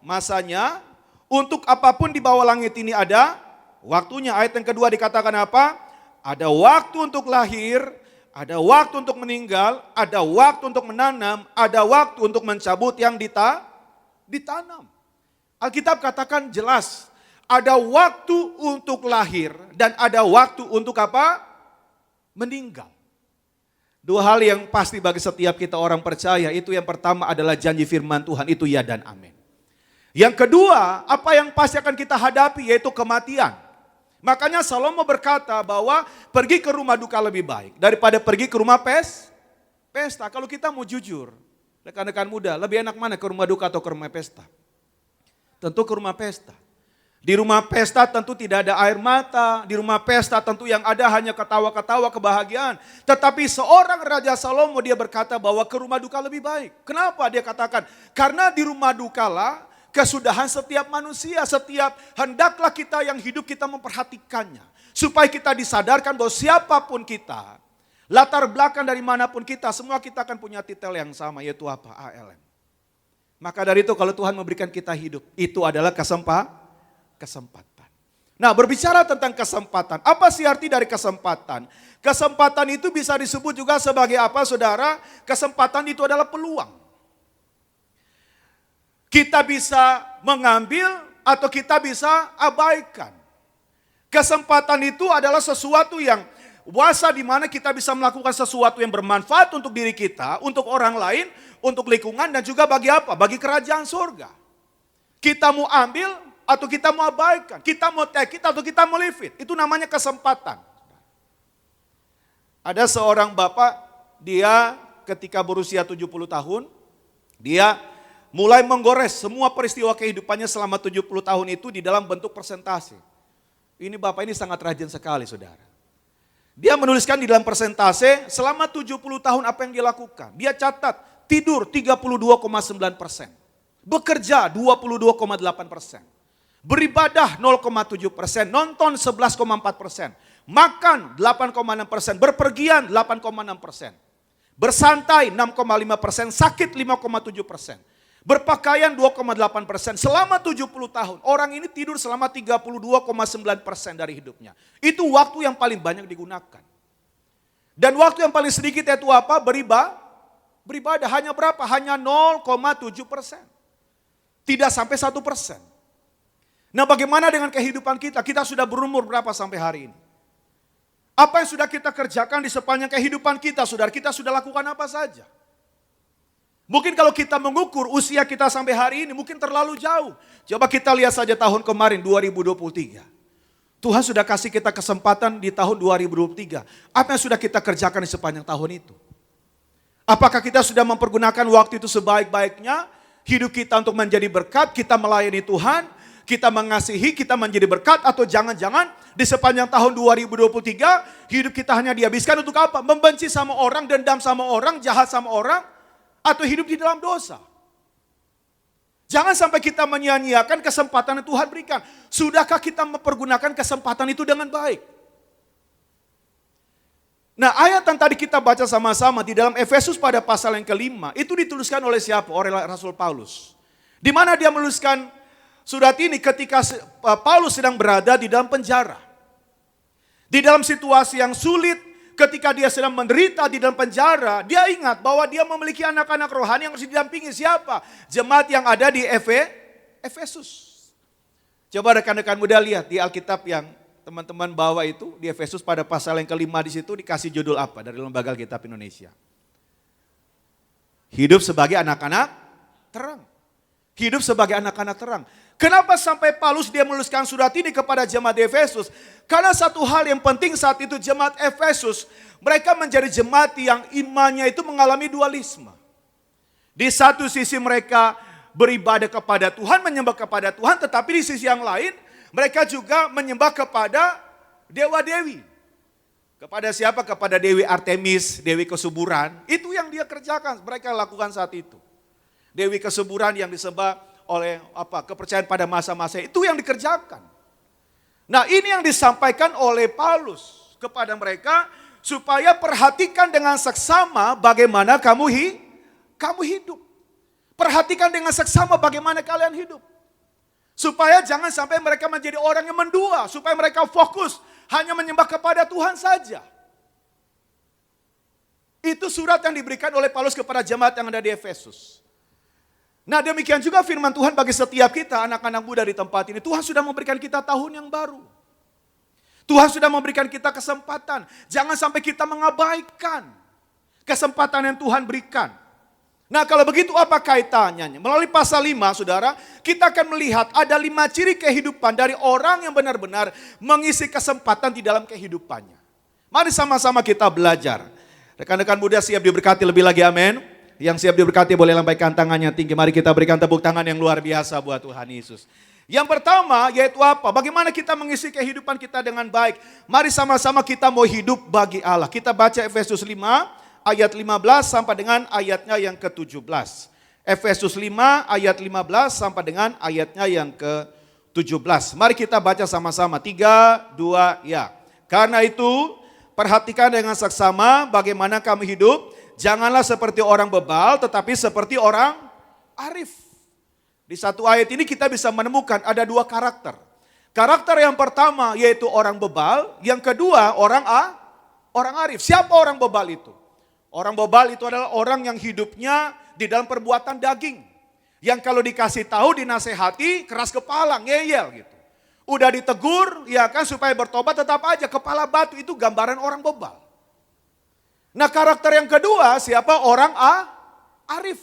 masanya, untuk apapun di bawah langit ini ada waktunya. Ayat yang kedua dikatakan apa? Ada waktu untuk lahir, ada waktu untuk meninggal, ada waktu untuk menanam, ada waktu untuk mencabut yang ditanam. Alkitab katakan jelas. Ada waktu untuk lahir dan ada waktu untuk apa? Meninggal. Dua hal yang pasti bagi setiap kita orang percaya, itu yang pertama adalah janji firman Tuhan, itu ya dan amin. Yang kedua, apa yang pasti akan kita hadapi yaitu kematian. Makanya Salomo berkata bahwa pergi ke rumah duka lebih baik daripada pergi ke rumah pesta. Kalau kita mau jujur, rekan-rekan muda, lebih enak mana, ke rumah duka atau ke rumah pesta? Tentu ke rumah pesta. Di rumah pesta tentu tidak ada air mata, di rumah pesta tentu yang ada hanya ketawa-ketawa, kebahagiaan. Tetapi seorang Raja Salomo dia berkata bahwa ke rumah duka lebih baik. Kenapa dia katakan? Karena di rumah dukalah kesudahan setiap manusia, setiap hendaklah kita yang hidup kita memperhatikannya. Supaya kita disadarkan bahwa siapapun kita, latar belakang dari manapun kita, semua kita akan punya titel yang sama, yaitu apa? ALM. Maka dari itu kalau Tuhan memberikan kita hidup, itu adalah kesempatan. Nah, berbicara tentang kesempatan, apa sih arti dari kesempatan? Kesempatan itu bisa disebut juga sebagai apa, saudara? Kesempatan itu adalah peluang. Kita bisa mengambil atau kita bisa abaikan. Kesempatan itu adalah sesuatu yang wasa di mana kita bisa melakukan sesuatu yang bermanfaat untuk diri kita, untuk orang lain, untuk lingkungan dan juga bagi apa? Bagi kerajaan surga. Kita mau ambil atau kita mau abaikan, kita mau take it atau kita mau leave it. Itu namanya kesempatan. Ada seorang bapak, dia ketika berusia 70 tahun, dia mulai menggores semua peristiwa kehidupannya selama 70 tahun itu di dalam bentuk persentase. Ini bapak ini sangat rajin sekali, saudara. Dia menuliskan di dalam persentase selama 70 tahun apa yang dia lakukan. Dia catat tidur 32,9%, bekerja 22,8%. Beribadah 0,7%, nonton 11,4%, makan 8,6%, berpergian 8,6%, bersantai 6,5%, sakit 5,7%, berpakaian 2,8%. Selama 70 tahun, orang ini tidur selama 32,9% dari hidupnya. Itu waktu yang paling banyak digunakan. Dan waktu yang paling sedikit yaitu apa? Beribadah hanya berapa? Hanya 0,7%. Tidak sampai 1%. Nah, bagaimana dengan kehidupan kita? Kita sudah berumur berapa sampai hari ini? Apa yang sudah kita kerjakan di sepanjang kehidupan kita, saudara? Kita sudah lakukan apa saja? Mungkin kalau kita mengukur usia kita sampai hari ini mungkin terlalu jauh. Coba kita lihat saja tahun kemarin 2023. Tuhan sudah kasih kita kesempatan di tahun 2023. Apa yang sudah kita kerjakan di sepanjang tahun itu? Apakah kita sudah mempergunakan waktu itu sebaik-baiknya? Hidup kita untuk menjadi berkat, kita melayani Tuhan, kita mengasihi, kita menjadi berkat, atau jangan-jangan di sepanjang tahun 2023 hidup kita hanya dihabiskan untuk apa? Membenci sama orang, dendam sama orang, jahat sama orang, atau hidup di dalam dosa. Jangan sampai kita menyia-nyiakan kesempatan yang Tuhan berikan. Sudahkah kita mempergunakan kesempatan itu dengan baik? Nah, ayat yang tadi kita baca sama-sama di dalam Efesus pada pasal yang kelima, itu dituliskan oleh siapa? Oleh Rasul Paulus. Di mana dia menuliskan surat ini ketika Paulus sedang berada di dalam penjara. Di dalam situasi yang sulit, ketika dia sedang menderita di dalam penjara, dia ingat bahwa dia memiliki anak-anak rohani yang harus didampingi. Siapa? Jemaat yang ada di Efesus. Coba rekan-rekan muda lihat di Alkitab yang teman-teman bawa itu, di Efesus pada pasal yang kelima di situ dikasih judul apa dari Lembaga Alkitab Indonesia? Hidup sebagai anak-anak terang. Hidup sebagai anak-anak terang. Kenapa sampai Paulus dia menuliskan surat ini kepada jemaat di Efesus? Karena satu hal yang penting saat itu jemaat Efesus, mereka menjadi jemaat yang imannya itu mengalami dualisme. Di satu sisi mereka beribadah kepada Tuhan, menyembah kepada Tuhan, tetapi di sisi yang lain mereka juga menyembah kepada dewa-dewi. Kepada siapa? Kepada Dewi Artemis, Dewi Kesuburan. Itu yang dia kerjakan, mereka lakukan saat itu. Dewi Kesuburan yang disembah oleh kepercayaan pada masa-masa itu yang dikerjakan. Nah, ini yang disampaikan oleh Paulus kepada mereka supaya perhatikan dengan seksama bagaimana kamu hidup. Perhatikan dengan seksama bagaimana kalian hidup. Supaya jangan sampai mereka menjadi orang yang mendua, supaya mereka fokus hanya menyembah kepada Tuhan saja. Itu surat yang diberikan oleh Paulus kepada jemaat yang ada di Efesus. Nah, demikian juga firman Tuhan bagi setiap kita anak-anak muda di tempat ini. Tuhan sudah memberikan kita tahun yang baru. Tuhan sudah memberikan kita kesempatan. Jangan sampai kita mengabaikan. kesempatan yang Tuhan berikan. Nah kalau begitu apa kaitannya? Melalui pasal 5 saudara, kita akan melihat ada 5 ciri kehidupan dari orang yang benar-benar mengisi kesempatan di dalam kehidupannya. Mari sama-sama kita belajar. Rekan-rekan muda siap diberkati lebih lagi, amin. Yang siap diberkati boleh lambaikan tangannya tinggi. Mari kita berikan tepuk tangan yang luar biasa buat Tuhan Yesus. Yang pertama yaitu apa? Bagaimana kita mengisi kehidupan kita dengan baik. Mari sama-sama kita mau hidup bagi Allah. Kita baca Efesus 5 ayat 15 sampai dengan ayatnya yang ke-17. Efesus 5 ayat 15 sampai dengan ayatnya yang ke-17. Mari kita baca sama-sama. 3, 2, ya. Karena itu perhatikan dengan seksama bagaimana kamu hidup. Janganlah seperti orang bebal tetapi seperti orang arif. Di satu ayat ini kita bisa menemukan ada 2 karakter. Karakter yang pertama yaitu orang bebal. Yang kedua orang arif. Siapa orang bebal itu? Orang bebal itu adalah orang yang hidupnya di dalam perbuatan daging. Yang kalau dikasih tahu, dinasehati, keras kepala, ngeyel gitu. Udah ditegur, ya kan supaya bertobat tetap aja kepala batu, itu gambaran orang bebal. Nah karakter yang kedua siapa? Orang arif.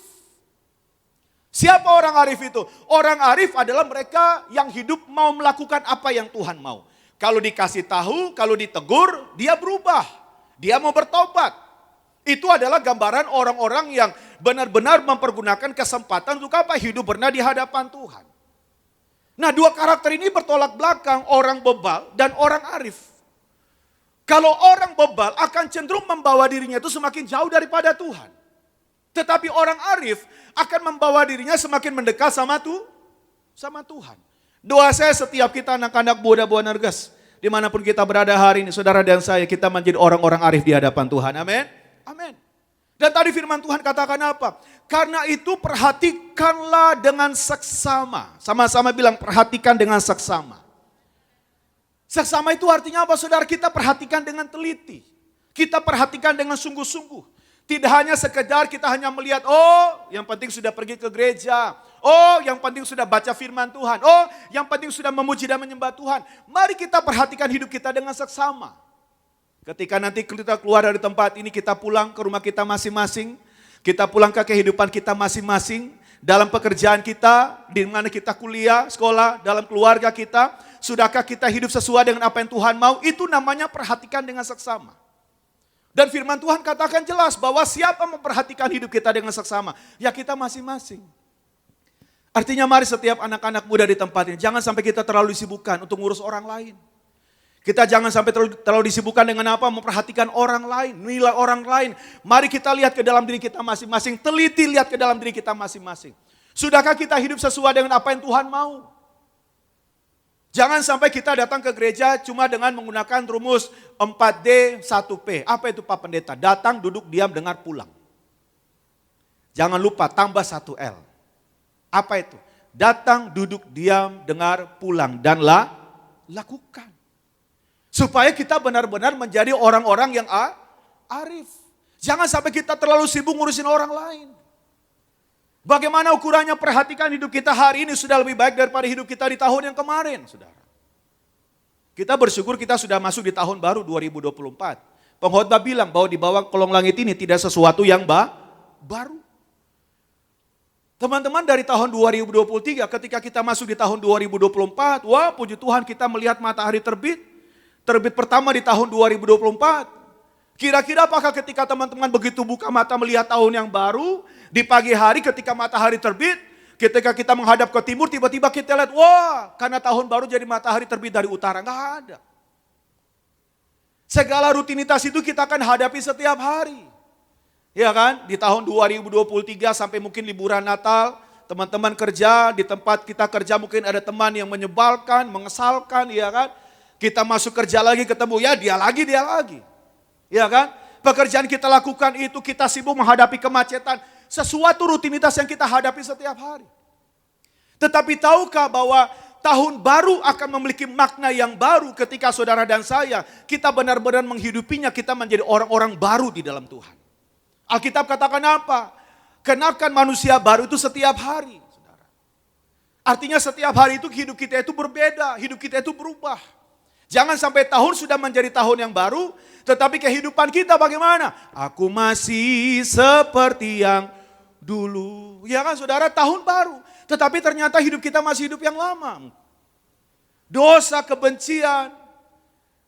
Siapa orang arif itu? Orang arif adalah mereka yang hidup mau melakukan apa yang Tuhan mau. Kalau dikasih tahu, kalau ditegur, dia berubah. Dia mau bertobat. Itu adalah gambaran orang-orang yang benar-benar mempergunakan kesempatan untuk apa? Hidup benar di hadapan Tuhan. Nah 2 karakter ini bertolak belakang, orang bebal dan orang arif. Kalau orang bebal akan cenderung membawa dirinya itu semakin jauh daripada Tuhan. Tetapi orang arif akan membawa dirinya semakin mendekat sama Tuhan. Doa saya setiap kita anak-anak muda Boanerges, dimanapun kita berada hari ini, saudara dan saya, kita menjadi orang-orang arif di hadapan Tuhan. Amin. Amin. Dan tadi firman Tuhan katakan apa? Karena itu perhatikanlah dengan seksama. Sama-sama bilang perhatikan dengan seksama. Seksama itu artinya apa saudara? Kita perhatikan dengan teliti. Kita perhatikan dengan sungguh-sungguh. Tidak hanya sekedar kita hanya melihat, oh yang penting sudah pergi ke gereja. Oh yang penting sudah baca firman Tuhan. Oh yang penting sudah memuji dan menyembah Tuhan. Mari kita perhatikan hidup kita dengan seksama. Ketika nanti kita keluar dari tempat ini, kita pulang ke rumah kita masing-masing. Kita pulang ke kehidupan kita masing-masing. Dalam pekerjaan kita, di mana kita kuliah, sekolah, dalam keluarga kita. Sudahkah kita hidup sesuai dengan apa yang Tuhan mau? Itu namanya perhatikan dengan seksama. Dan firman Tuhan katakan jelas bahwa siapa memperhatikan hidup kita dengan seksama? Ya kita masing-masing. Artinya mari setiap anak-anak muda di tempat ini, jangan sampai kita terlalu disibukkan untuk ngurus orang lain. Kita jangan sampai terlalu disibukkan dengan apa? Memperhatikan orang lain, nilai orang lain. Mari kita lihat ke dalam diri kita masing-masing. Teliti lihat ke dalam diri kita masing-masing. Sudahkah kita hidup sesuai dengan apa yang Tuhan mau? Jangan sampai kita datang ke gereja cuma dengan menggunakan rumus 4D 1P. Apa itu Pak Pendeta? Datang, duduk, diam, dengar, pulang. Jangan lupa tambah 1L. Apa itu? Datang, duduk, diam, dengar, pulang. Dan lakukan. Supaya kita benar-benar menjadi orang-orang yang arif. Jangan sampai kita terlalu sibuk ngurusin orang lain. Bagaimana ukurannya? Perhatikan hidup kita hari ini sudah lebih baik daripada hidup kita di tahun yang kemarin, saudara. Kita bersyukur kita sudah masuk di tahun baru 2024. Pengkhotbah bilang bahwa di bawah kolong langit ini tidak sesuatu yang baru. Teman-teman dari tahun 2023 ketika kita masuk di tahun 2024, wah puji Tuhan kita melihat matahari terbit. Terbit pertama di tahun 2024. Kira-kira apakah ketika teman-teman begitu buka mata melihat tahun yang baru, di pagi hari ketika matahari terbit, ketika kita menghadap ke timur, tiba-tiba kita lihat, wah karena tahun baru jadi matahari terbit dari utara. Nggak ada. Segala rutinitas itu kita akan hadapi setiap hari. Ya kan, di tahun 2023 sampai mungkin liburan Natal, teman-teman kerja, di tempat kita kerja mungkin ada teman yang menyebalkan, mengesalkan, ya kan. Kita masuk kerja lagi ketemu, ya dia lagi. Ya kan? Pekerjaan kita lakukan itu, kita sibuk menghadapi kemacetan. Sesuatu rutinitas yang kita hadapi setiap hari. Tetapi tahukah bahwa tahun baru akan memiliki makna yang baru ketika saudara dan saya, kita benar-benar menghidupinya, kita menjadi orang-orang baru di dalam Tuhan. Alkitab katakan apa? Kenakan manusia baru itu setiap hari. Saudara. Artinya setiap hari itu hidup kita itu berbeda, hidup kita itu berubah. Jangan sampai tahun sudah menjadi tahun yang baru, tetapi kehidupan kita bagaimana? Aku masih seperti yang dulu. Ya kan saudara, tahun baru. Tetapi ternyata hidup kita masih hidup yang lama. Dosa, kebencian.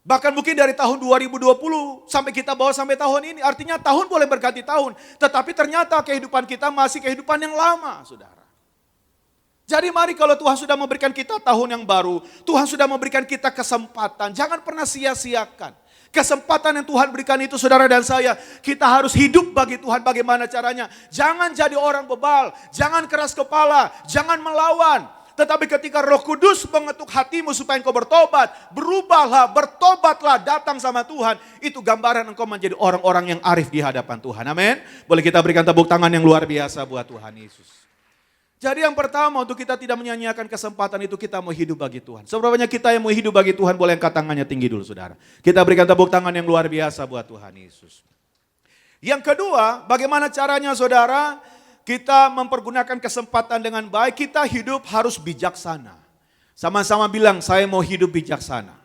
Bahkan mungkin dari tahun 2020 sampai kita bawa sampai tahun ini. Artinya tahun boleh berganti tahun. Tetapi ternyata kehidupan kita masih kehidupan yang lama saudara. Jadi mari kalau Tuhan sudah memberikan kita tahun yang baru, Tuhan sudah memberikan kita kesempatan, jangan pernah sia-siakan. Kesempatan yang Tuhan berikan itu saudara dan saya, kita harus hidup bagi Tuhan bagaimana caranya. Jangan jadi orang bebal, jangan keras kepala, jangan melawan. Tetapi ketika Roh Kudus mengetuk hatimu supaya engkau bertobat, berubahlah, bertobatlah, datang sama Tuhan. Itu gambaran engkau menjadi orang-orang yang arif di hadapan Tuhan. Amin. Boleh kita berikan tepuk tangan yang luar biasa buat Tuhan Yesus. Jadi yang pertama untuk kita tidak menyanyiakan kesempatan itu kita mau hidup bagi Tuhan. Seberapa banyak kita yang mau hidup bagi Tuhan boleh angkat tangannya tinggi dulu saudara. Kita berikan tepuk tangan yang luar biasa buat Tuhan Yesus. Yang kedua, bagaimana caranya saudara kita mempergunakan kesempatan dengan baik, kita hidup harus bijaksana. Sama-sama bilang saya mau hidup bijaksana.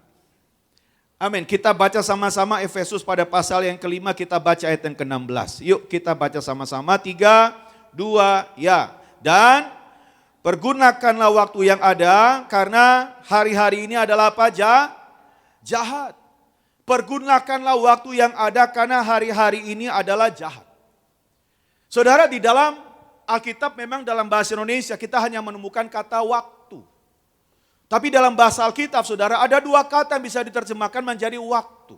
Amin. Kita baca sama-sama Efesus pada pasal yang kelima, kita baca ayat yang ke-16. Yuk kita baca sama-sama, 3, 2, ya. Dan pergunakanlah waktu yang ada karena hari-hari ini adalah apa? Jahat. Pergunakanlah waktu yang ada karena hari-hari ini adalah jahat. Saudara, di dalam Alkitab memang dalam bahasa Indonesia kita hanya menemukan kata waktu. Tapi dalam bahasa Alkitab saudara ada dua kata yang bisa diterjemahkan menjadi waktu.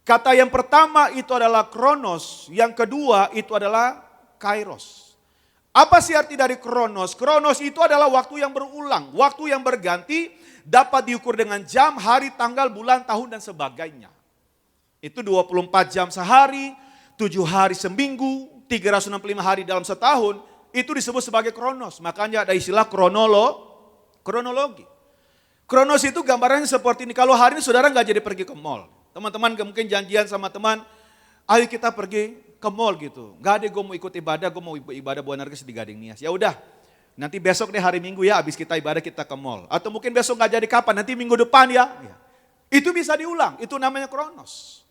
Kata yang pertama itu adalah kronos, yang kedua itu adalah kairos. Apa sih arti dari kronos? Kronos itu adalah waktu yang berulang, waktu yang berganti, dapat diukur dengan jam, hari, tanggal, bulan, tahun dan sebagainya. Itu 24 jam sehari, 7 hari seminggu, 365 hari dalam setahun, itu disebut sebagai kronos. Makanya ada istilah kronologi. Kronos itu gambarannya seperti ini. Kalau hari ini saudara nggak jadi pergi ke mall. Teman-teman mungkin janjian sama teman, ayo kita pergi ke mall gitu. Gak ada, gue mau ikut ibadah, gue mau ibadah Buah Nargis di Gading Nias. Ya udah, nanti besok deh hari Minggu ya, habis kita ibadah kita ke mall. Atau mungkin besok gak jadi kapan, nanti minggu depan ya. Itu bisa diulang, itu namanya kronos.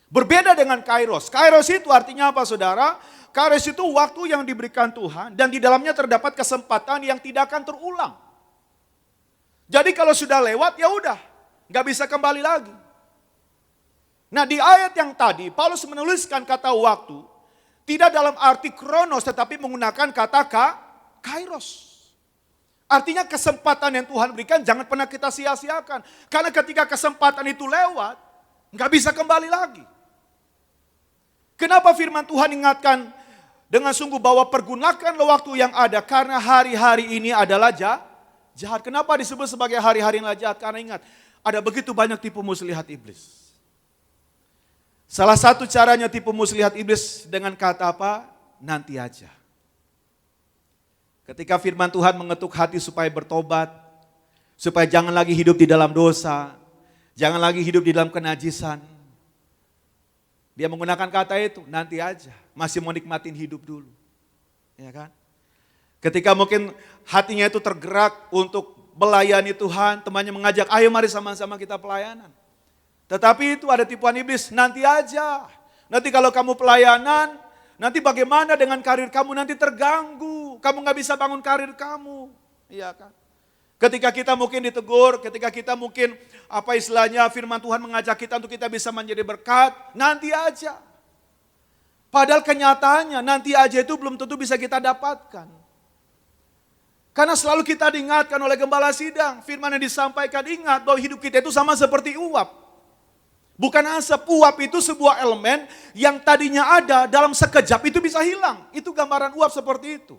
Berbeda dengan kairos. Kairos itu artinya apa saudara? Kairos itu waktu yang diberikan Tuhan dan di dalamnya terdapat kesempatan yang tidak akan terulang. Jadi kalau sudah lewat ya udah, gak bisa kembali lagi. Nah di ayat yang tadi Paulus menuliskan kata waktu tidak dalam arti kronos tetapi menggunakan kata kairos. Artinya kesempatan yang Tuhan berikan jangan pernah kita sia-siakan. Karena ketika kesempatan itu lewat gak bisa kembali lagi. Kenapa firman Tuhan ingatkan dengan sungguh bahwa pergunakanlah waktu yang ada karena hari-hari ini adalah jahat. Kenapa disebut sebagai hari-hari yang jahat? Karena ingat ada begitu banyak tipu muslihat iblis. Salah satu caranya tipu muslihat iblis dengan kata apa? Nanti aja. Ketika firman Tuhan mengetuk hati supaya bertobat, supaya jangan lagi hidup di dalam dosa, jangan lagi hidup di dalam kenajisan. Dia menggunakan kata itu, nanti aja, masih mau nikmatin hidup dulu. Ya kan? Ketika mungkin hatinya itu tergerak untuk melayani Tuhan, temannya mengajak, ayo mari sama-sama kita pelayanan. Tetapi itu ada tipuan iblis, nanti aja. Nanti kalau kamu pelayanan, nanti bagaimana dengan karir kamu nanti terganggu. Kamu gak bisa bangun karir kamu. Iya kan? Ketika kita mungkin ditegur, ketika kita mungkin apa istilahnya firman Tuhan mengajak kita untuk kita bisa menjadi berkat, nanti aja. Padahal kenyataannya nanti aja itu belum tentu bisa kita dapatkan. Karena selalu kita diingatkan oleh gembala sidang, firman yang disampaikan ingat bahwa hidup kita itu sama seperti uap. Bukan asap, uap itu sebuah elemen yang tadinya ada dalam sekejap itu bisa hilang. Itu gambaran uap seperti itu.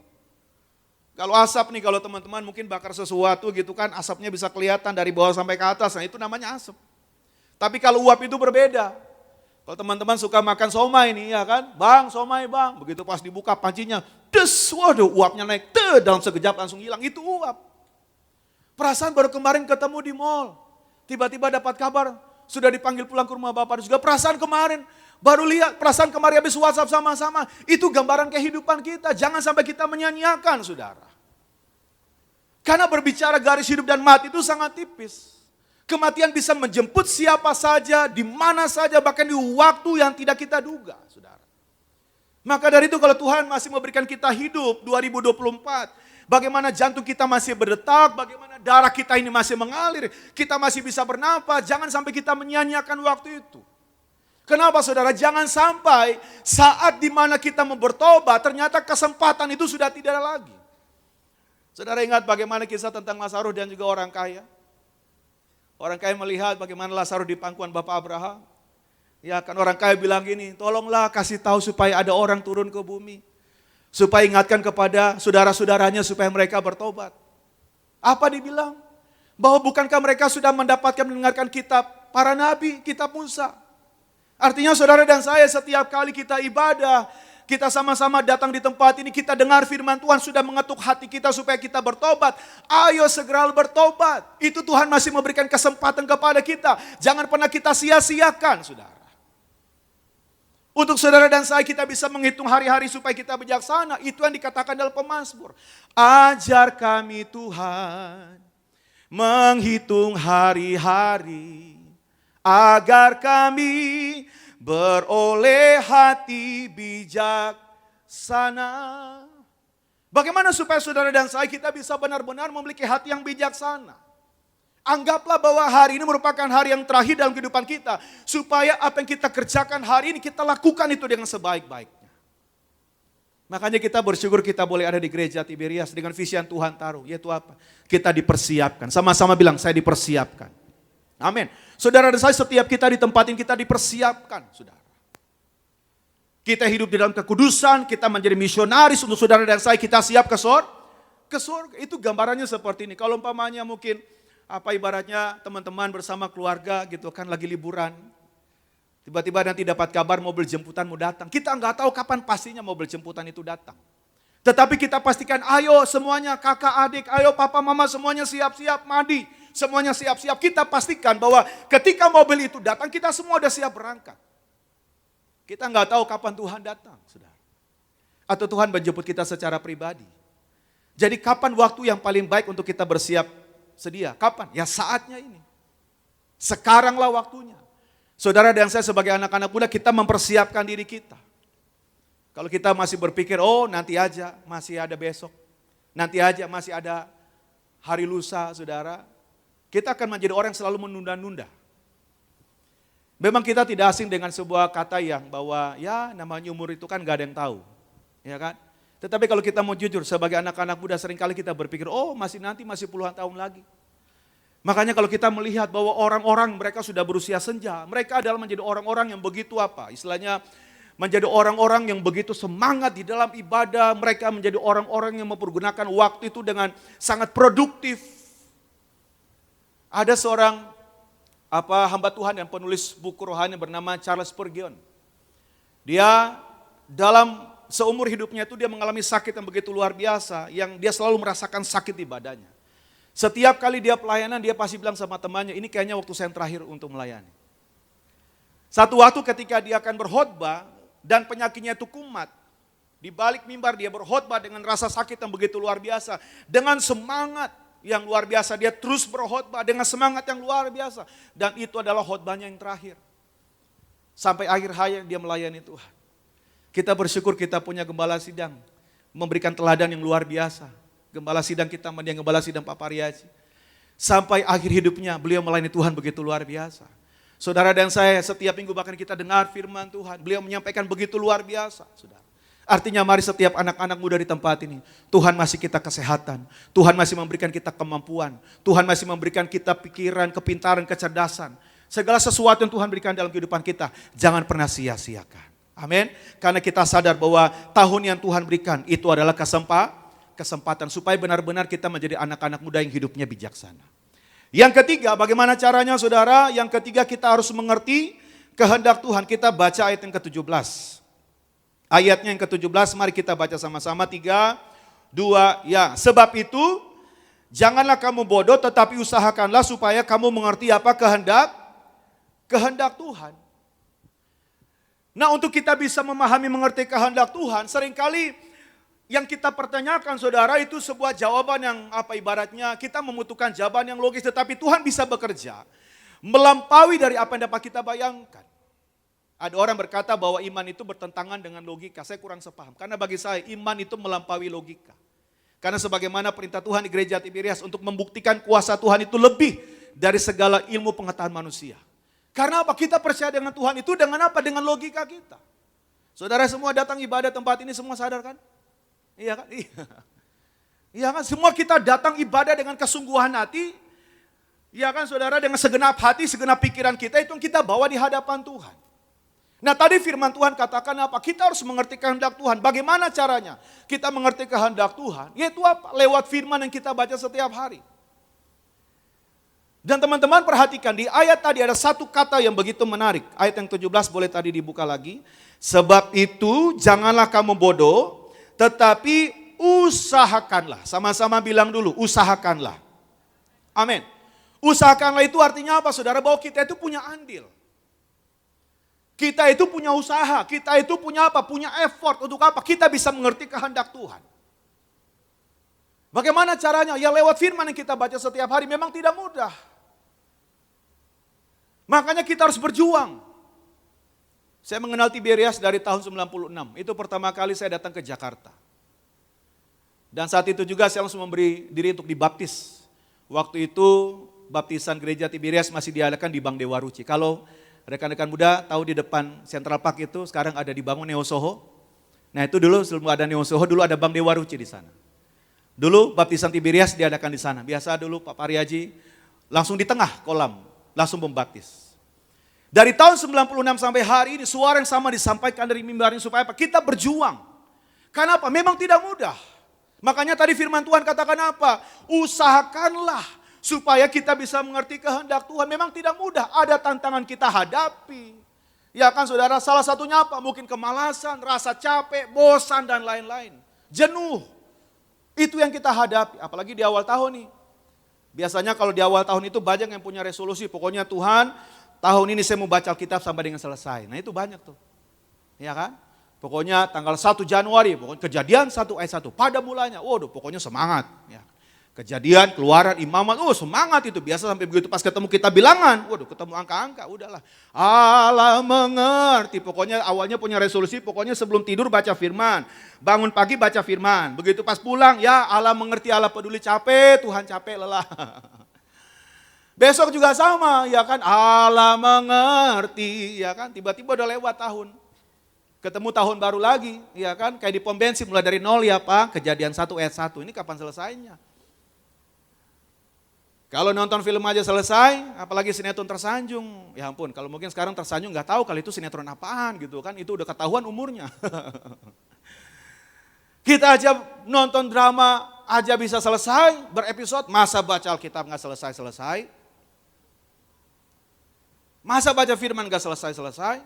Kalau asap nih, kalau teman-teman mungkin bakar sesuatu gitu kan, asapnya bisa kelihatan dari bawah sampai ke atas, nah itu namanya asap. Tapi kalau uap itu berbeda. Kalau teman-teman suka makan somai nih ya kan, bang somai bang, begitu pas dibuka pancinya, des, waduh uapnya naik, dalam sekejap langsung hilang, itu uap. Perasaan baru kemarin ketemu di mall, tiba-tiba dapat kabar, sudah dipanggil pulang ke rumah bapak juga. Perasaan kemarin, baru lihat, perasaan kemarin habis WhatsApp sama-sama. Itu gambaran kehidupan kita. Jangan sampai kita menyanyiakan saudara. Karena berbicara garis hidup dan mati itu sangat tipis. Kematian bisa menjemput siapa saja, di mana saja, bahkan di waktu yang tidak kita duga, saudara. Maka dari itu kalau Tuhan masih memberikan kita hidup 2024, bagaimana jantung kita masih berdetak, bagaimana darah kita ini masih mengalir, kita masih bisa bernapas, jangan sampai kita menyia-nyiakan waktu itu. Kenapa saudara? Jangan sampai saat dimana kita mau bertobat, ternyata kesempatan itu sudah tidak ada lagi. Saudara ingat bagaimana kisah tentang Lazarus dan juga orang kaya? Orang kaya melihat bagaimana Lazarus di pangkuan Bapak Abraham. Ya kan orang kaya bilang gini, tolonglah kasih tahu supaya ada orang turun ke bumi. Supaya ingatkan kepada saudara-saudaranya supaya mereka bertobat. Apa dibilang? Bahwa bukankah mereka sudah mendapatkan mendengarkan kitab para nabi, kitab Musa. Artinya saudara dan saya setiap kali kita ibadah, kita sama-sama datang di tempat ini, kita dengar firman Tuhan sudah mengetuk hati kita supaya kita bertobat. Ayo segera bertobat. Itu Tuhan masih memberikan kesempatan kepada kita. Jangan pernah kita sia-siakan, saudara. Untuk saudara dan saya kita bisa menghitung hari-hari supaya kita bijaksana. Itu yang dikatakan dalam pemazmur. Ajar kami Tuhan menghitung hari-hari agar kami beroleh hati bijaksana. Bagaimana supaya saudara dan saya kita bisa benar-benar memiliki hati yang bijaksana? Anggaplah bahwa hari ini merupakan hari yang terakhir dalam kehidupan kita. Supaya apa yang kita kerjakan hari ini kita lakukan itu dengan sebaik-baiknya. Makanya kita bersyukur kita boleh ada di gereja Tiberias dengan visi yang Tuhan taruh. Yaitu apa? Kita dipersiapkan. Sama-sama bilang saya dipersiapkan. Amin. Saudara dan saya setiap kita di tempat ini kita dipersiapkan, saudara. Kita hidup di dalam kekudusan, kita menjadi misionaris untuk saudara dan saya, kita siap ke surga. Itu gambarannya seperti ini. Kalau umpamanya mungkin ibaratnya teman-teman bersama keluarga gitu kan lagi liburan. Tiba-tiba nanti dapat kabar mobil jemputan mau datang. Kita nggak tahu kapan pastinya mobil jemputan itu datang. Tetapi kita pastikan ayo semuanya kakak adik, ayo papa mama semuanya siap-siap mandi. Semuanya siap-siap, kita pastikan bahwa ketika mobil itu datang, kita semua udah siap berangkat. Kita nggak tahu kapan Tuhan datang, saudara. Atau Tuhan menjemput kita secara pribadi. Jadi kapan waktu yang paling baik untuk kita bersiap sedia? Kapan? Ya saatnya ini. Sekaranglah waktunya. Saudara dan saya sebagai anak-anak muda, kita mempersiapkan diri kita. Kalau kita masih berpikir, oh nanti aja, masih ada besok. Nanti aja, masih ada hari lusa, saudara. Kita akan menjadi orang yang selalu menunda-nunda. Memang kita tidak asing dengan sebuah kata yang bahwa ya namanya umur itu kan gak ada yang tahu. Ya kan? Tetapi kalau kita mau jujur sebagai anak-anak muda seringkali kita berpikir oh masih puluhan tahun lagi. Makanya kalau kita melihat bahwa orang-orang mereka sudah berusia senja. Mereka adalah menjadi orang-orang yang begitu istilahnya menjadi orang-orang yang begitu semangat di dalam ibadah. Mereka menjadi orang-orang yang mempergunakan waktu itu dengan sangat produktif. Ada seorang hamba Tuhan yang penulis buku rohani bernama Charles Spurgeon. Dia dalam seumur hidupnya itu dia mengalami sakit yang begitu luar biasa, yang dia selalu merasakan sakit di badannya. Setiap kali dia pelayanan dia pasti bilang sama temannya, ini kayaknya waktu saya yang terakhir untuk melayani. Satu waktu ketika dia akan berkhotbah dan penyakitnya itu kumat, di balik mimbar dia berkhotbah dengan rasa sakit yang begitu luar biasa, dengan semangat yang luar biasa, dia terus berkhotbah dengan semangat yang luar biasa. Dan itu adalah khotbahnya yang terakhir. Sampai akhir hayat dia melayani Tuhan. Kita bersyukur kita punya gembala sidang. Memberikan teladan yang luar biasa. Gembala sidang kita, mendiang gembala sidang Pak Pariaji. Sampai akhir hidupnya beliau melayani Tuhan begitu luar biasa. Saudara dan saya setiap minggu bahkan kita dengar firman Tuhan. Beliau menyampaikan begitu luar biasa, saudara. Artinya mari setiap anak-anak muda di tempat ini, Tuhan masih kita kesehatan, Tuhan masih memberikan kita kemampuan, Tuhan masih memberikan kita pikiran, kepintaran, kecerdasan. Segala sesuatu yang Tuhan berikan dalam kehidupan kita, jangan pernah sia-siakan. Amin. Karena kita sadar bahwa tahun yang Tuhan berikan itu adalah kesempatan supaya benar-benar kita menjadi anak-anak muda yang hidupnya bijaksana. Yang ketiga, bagaimana caranya saudara? Yang ketiga kita harus mengerti kehendak Tuhan. Kita baca ayat yang ke-17. Ayatnya yang ke-17, mari kita baca sama-sama. 3, 2, ya. Sebab itu, janganlah kamu bodoh, tetapi usahakanlah supaya kamu mengerti apa kehendak Tuhan. Nah, untuk kita bisa memahami mengerti kehendak Tuhan, seringkali yang kita pertanyakan saudara itu sebuah jawaban yang ibaratnya kita membutuhkan jawaban yang logis, tetapi Tuhan bisa bekerja melampaui dari apa yang dapat kita bayangkan. Ada orang berkata bahwa iman itu bertentangan dengan logika. Saya kurang sepaham. Karena bagi saya iman itu melampaui logika. Karena sebagaimana perintah Tuhan di gereja Tiberias untuk membuktikan kuasa Tuhan itu lebih dari segala ilmu pengetahuan manusia. Karena apa? Kita percaya dengan Tuhan itu dengan apa? Dengan logika kita. Saudara semua datang ibadah tempat ini semua sadar kan? Iya kan? Iya. Iya kan? Semua kita datang ibadah dengan kesungguhan hati. Iya kan saudara? Dengan segenap hati, segenap pikiran kita itu yang kita bawa di hadapan Tuhan. Nah tadi firman Tuhan katakan apa? Kita harus mengerti kehendak Tuhan. Bagaimana caranya kita mengerti kehendak Tuhan? Yaitu apa? Lewat firman yang kita baca setiap hari. Dan teman-teman perhatikan di ayat tadi ada satu kata yang begitu menarik. Ayat yang 17 boleh tadi dibuka lagi. Sebab itu janganlah kamu bodoh, tetapi usahakanlah. Sama-sama bilang dulu, usahakanlah. Amin. Usahakanlah itu artinya apa saudara? Bahwa kita itu punya andil. Kita itu punya usaha, kita itu punya apa? Punya effort untuk apa? Kita bisa mengerti kehendak Tuhan. Bagaimana caranya? Ya lewat firman yang kita baca setiap hari memang tidak mudah. Makanya kita harus berjuang. Saya mengenal Tiberias dari tahun 96. Itu pertama kali saya datang ke Jakarta. Dan saat itu juga saya langsung memberi diri untuk dibaptis. Waktu itu baptisan gereja Tiberias masih diadakan di Bank Dewa Ruci. Kalau rekan-rekan muda tahu di depan Central Park itu sekarang ada dibangun Neo Soho. Nah itu dulu sebelum ada Neo Soho dulu ada Bank Dewa Ruci di sana. Dulu baptisan Tiberias diadakan di sana. Biasa dulu Pak Pariaji langsung di tengah kolam langsung membaptis. Dari tahun 96 sampai hari ini suara yang sama disampaikan dari mimbar ini supaya apa? Kita berjuang. Karena apa? Memang tidak mudah. Makanya tadi firman Tuhan katakan apa? Usahakanlah supaya kita bisa mengerti kehendak Tuhan. Memang tidak mudah, ada tantangan kita hadapi. Ya kan saudara, salah satunya apa? Mungkin kemalasan, rasa capek, bosan dan lain-lain. Jenuh, itu yang kita hadapi, apalagi di awal tahun nih. Biasanya kalau di awal tahun itu banyak yang punya resolusi, pokoknya Tuhan tahun ini saya mau baca Alkitab sampai dengan selesai. Nah itu banyak tuh, ya kan? Pokoknya tanggal 1 Januari, pokoknya Kejadian 1 ayat 1, pada mulanya, waduh pokoknya semangat. Ya. Kejadian, Keluaran, Imamat, semangat itu. Biasa sampai begitu pas ketemu kita bilangan, waduh ketemu angka-angka, udahlah. Allah mengerti, pokoknya awalnya punya resolusi, pokoknya sebelum tidur baca firman. Bangun pagi baca firman, begitu pas pulang, ya Allah mengerti, Allah peduli, capek, Tuhan capek, lelah. Besok juga sama, ya kan, Allah mengerti, ya kan, tiba-tiba udah lewat tahun. Ketemu tahun baru lagi, ya kan, kayak di pom bensin mulai dari nol ya Pak, Kejadian 1 ayat 1, ini kapan selesainya? Kalau nonton film aja selesai, apalagi sinetron tersanjung. Ya ampun, kalau mungkin sekarang tersanjung nggak tahu kali itu sinetron apaan gitu kan, itu udah ketahuan umurnya. Kita aja nonton drama aja bisa selesai berepisode, masa baca Alkitab nggak selesai-selesai? Masa baca firman nggak selesai-selesai?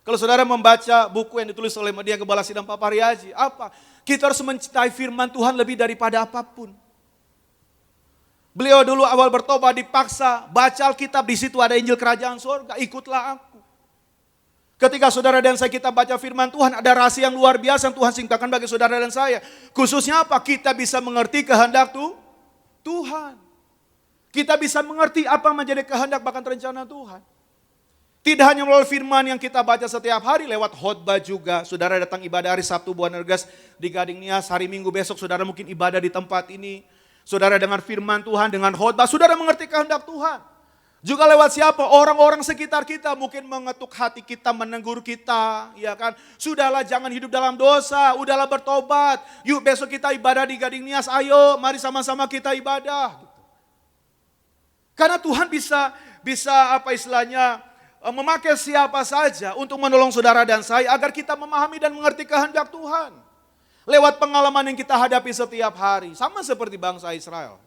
Kalau saudara membaca buku yang ditulis oleh Media Gembala Sidang Pak Pariaji, apa? Kita harus mencintai firman Tuhan lebih daripada apapun. Beliau dulu awal bertobat dipaksa, baca Alkitab, di situ ada Injil Kerajaan Surga, ikutlah aku. Ketika saudara dan saya kita baca firman Tuhan, ada rahasia yang luar biasa yang Tuhan singkapkan bagi saudara dan saya. Khususnya apa? Kita bisa mengerti kehendak Tuhan. Kita bisa mengerti apa menjadi kehendak bahkan rencana Tuhan. Tidak hanya melalui firman yang kita baca setiap hari, lewat khotbah juga. Saudara datang ibadah hari Sabtu Buah Nergas di Gading Nias, hari Minggu besok saudara mungkin ibadah di tempat ini. Saudara dengar firman Tuhan dengan khotbah, saudara mengerti kehendak Tuhan. Juga lewat siapa? Orang-orang sekitar kita mungkin mengetuk hati kita, menegur kita, ya kan? Sudahlah jangan hidup dalam dosa, udahlah bertobat. Yuk besok kita ibadah di Gading Nias, ayo mari sama-sama kita ibadah. Karena Tuhan bisa apa istilahnya, memakai siapa saja untuk menolong saudara dan saya agar kita memahami dan mengerti kehendak Tuhan. Lewat pengalaman yang kita hadapi setiap hari. Sama seperti bangsa Israel.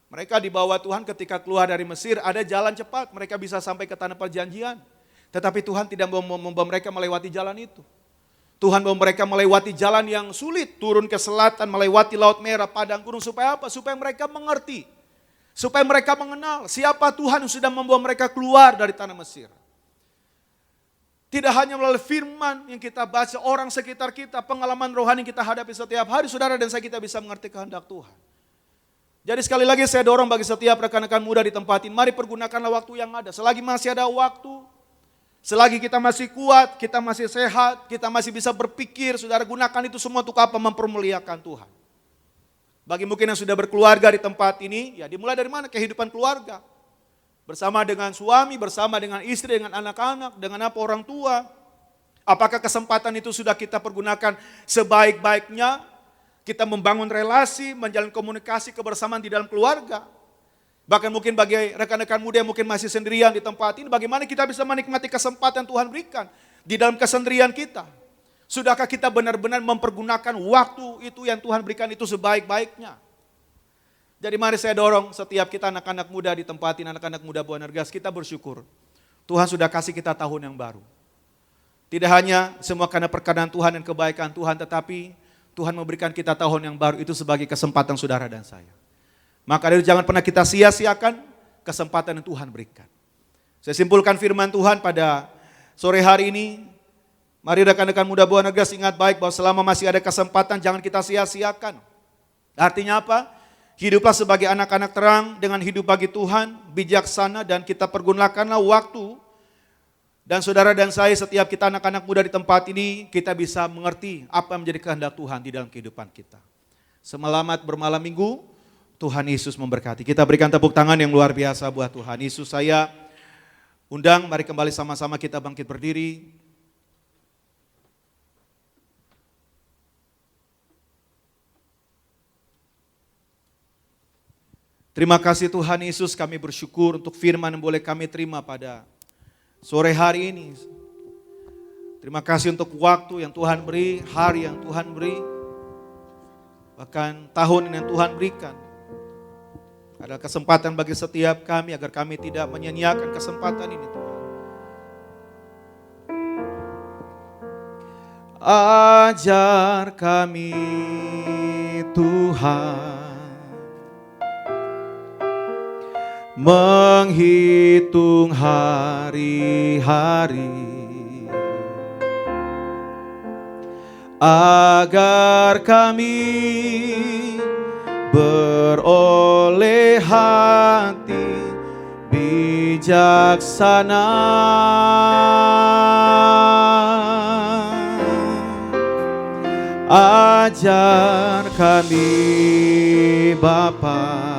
Mereka dibawa Tuhan ketika keluar dari Mesir, ada jalan cepat. Mereka bisa sampai ke tanah perjanjian. Tetapi Tuhan tidak membawa mereka melewati jalan itu. Tuhan membawa mereka melewati jalan yang sulit. Turun ke selatan, melewati Laut Merah, padang gurun. Supaya apa? Supaya mereka mengerti. Supaya mereka mengenal siapa Tuhan yang sudah membawa mereka keluar dari tanah Mesir. Tidak hanya melalui firman yang kita baca, orang sekitar kita, pengalaman rohani yang kita hadapi setiap hari, saudara dan saya kita bisa mengerti kehendak Tuhan. Jadi sekali lagi saya dorong bagi setiap rekan-rekan muda di tempat ini, mari pergunakanlah waktu yang ada. Selagi masih ada waktu, selagi kita masih kuat, kita masih sehat, kita masih bisa berpikir, saudara gunakan itu semua untuk apa? Mempermuliakan Tuhan. Bagi mungkin yang sudah berkeluarga di tempat ini, ya dimulai dari mana? Kehidupan keluarga. Bersama dengan suami, bersama dengan istri, dengan anak-anak, dengan apa orang tua. Apakah kesempatan itu sudah kita pergunakan sebaik-baiknya? Kita membangun relasi, menjalin komunikasi kebersamaan di dalam keluarga. Bahkan mungkin bagi rekan-rekan muda yang mungkin masih sendirian di tempat ini, bagaimana kita bisa menikmati kesempatan Tuhan berikan di dalam kesendirian kita. Sudahkah kita benar-benar mempergunakan waktu itu yang Tuhan berikan itu sebaik-baiknya? Jadi mari saya dorong setiap kita anak-anak muda di tempat ini, anak-anak muda Buah Nergas, kita bersyukur. Tuhan sudah kasih kita tahun yang baru. Tidak hanya semua karena perkenan Tuhan dan kebaikan Tuhan, tetapi Tuhan memberikan kita tahun yang baru itu sebagai kesempatan saudara dan saya. Maka dari itu jangan pernah kita sia-siakan kesempatan yang Tuhan berikan. Saya simpulkan firman Tuhan pada sore hari ini. Mari rekan-rekan muda Buah Nergas ingat baik bahwa selama masih ada kesempatan jangan kita sia-siakan. Artinya apa? Hiduplah sebagai anak-anak terang dengan hidup bagi Tuhan, bijaksana dan kita pergunakanlah waktu. Dan saudara dan saya setiap kita anak-anak muda di tempat ini kita bisa mengerti apa yang menjadi kehendak Tuhan di dalam kehidupan kita. Selamat bermalam minggu, Tuhan Yesus memberkati. Kita berikan tepuk tangan yang luar biasa buat Tuhan Yesus. Saya undang, mari kembali sama-sama kita bangkit berdiri. Terima kasih Tuhan Yesus, kami bersyukur untuk firman yang boleh kami terima pada sore hari ini. Terima kasih untuk waktu yang Tuhan beri, hari yang Tuhan beri, bahkan tahun yang Tuhan berikan. Ada kesempatan bagi setiap kami agar kami tidak menyia-nyiakan kesempatan ini Tuhan. Ajar kami Tuhan menghitung hari-hari agar kami beroleh hati bijaksana. Ajar kami Bapa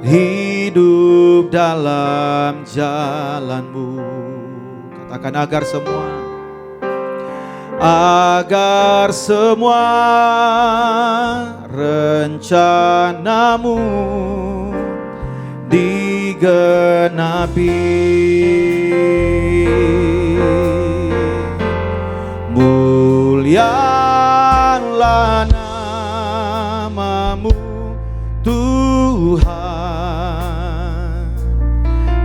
hidup dalam jalan-Mu. Katakan agar semua rencana-Mu digenapi. Mulialah nama-Mu Tuhan,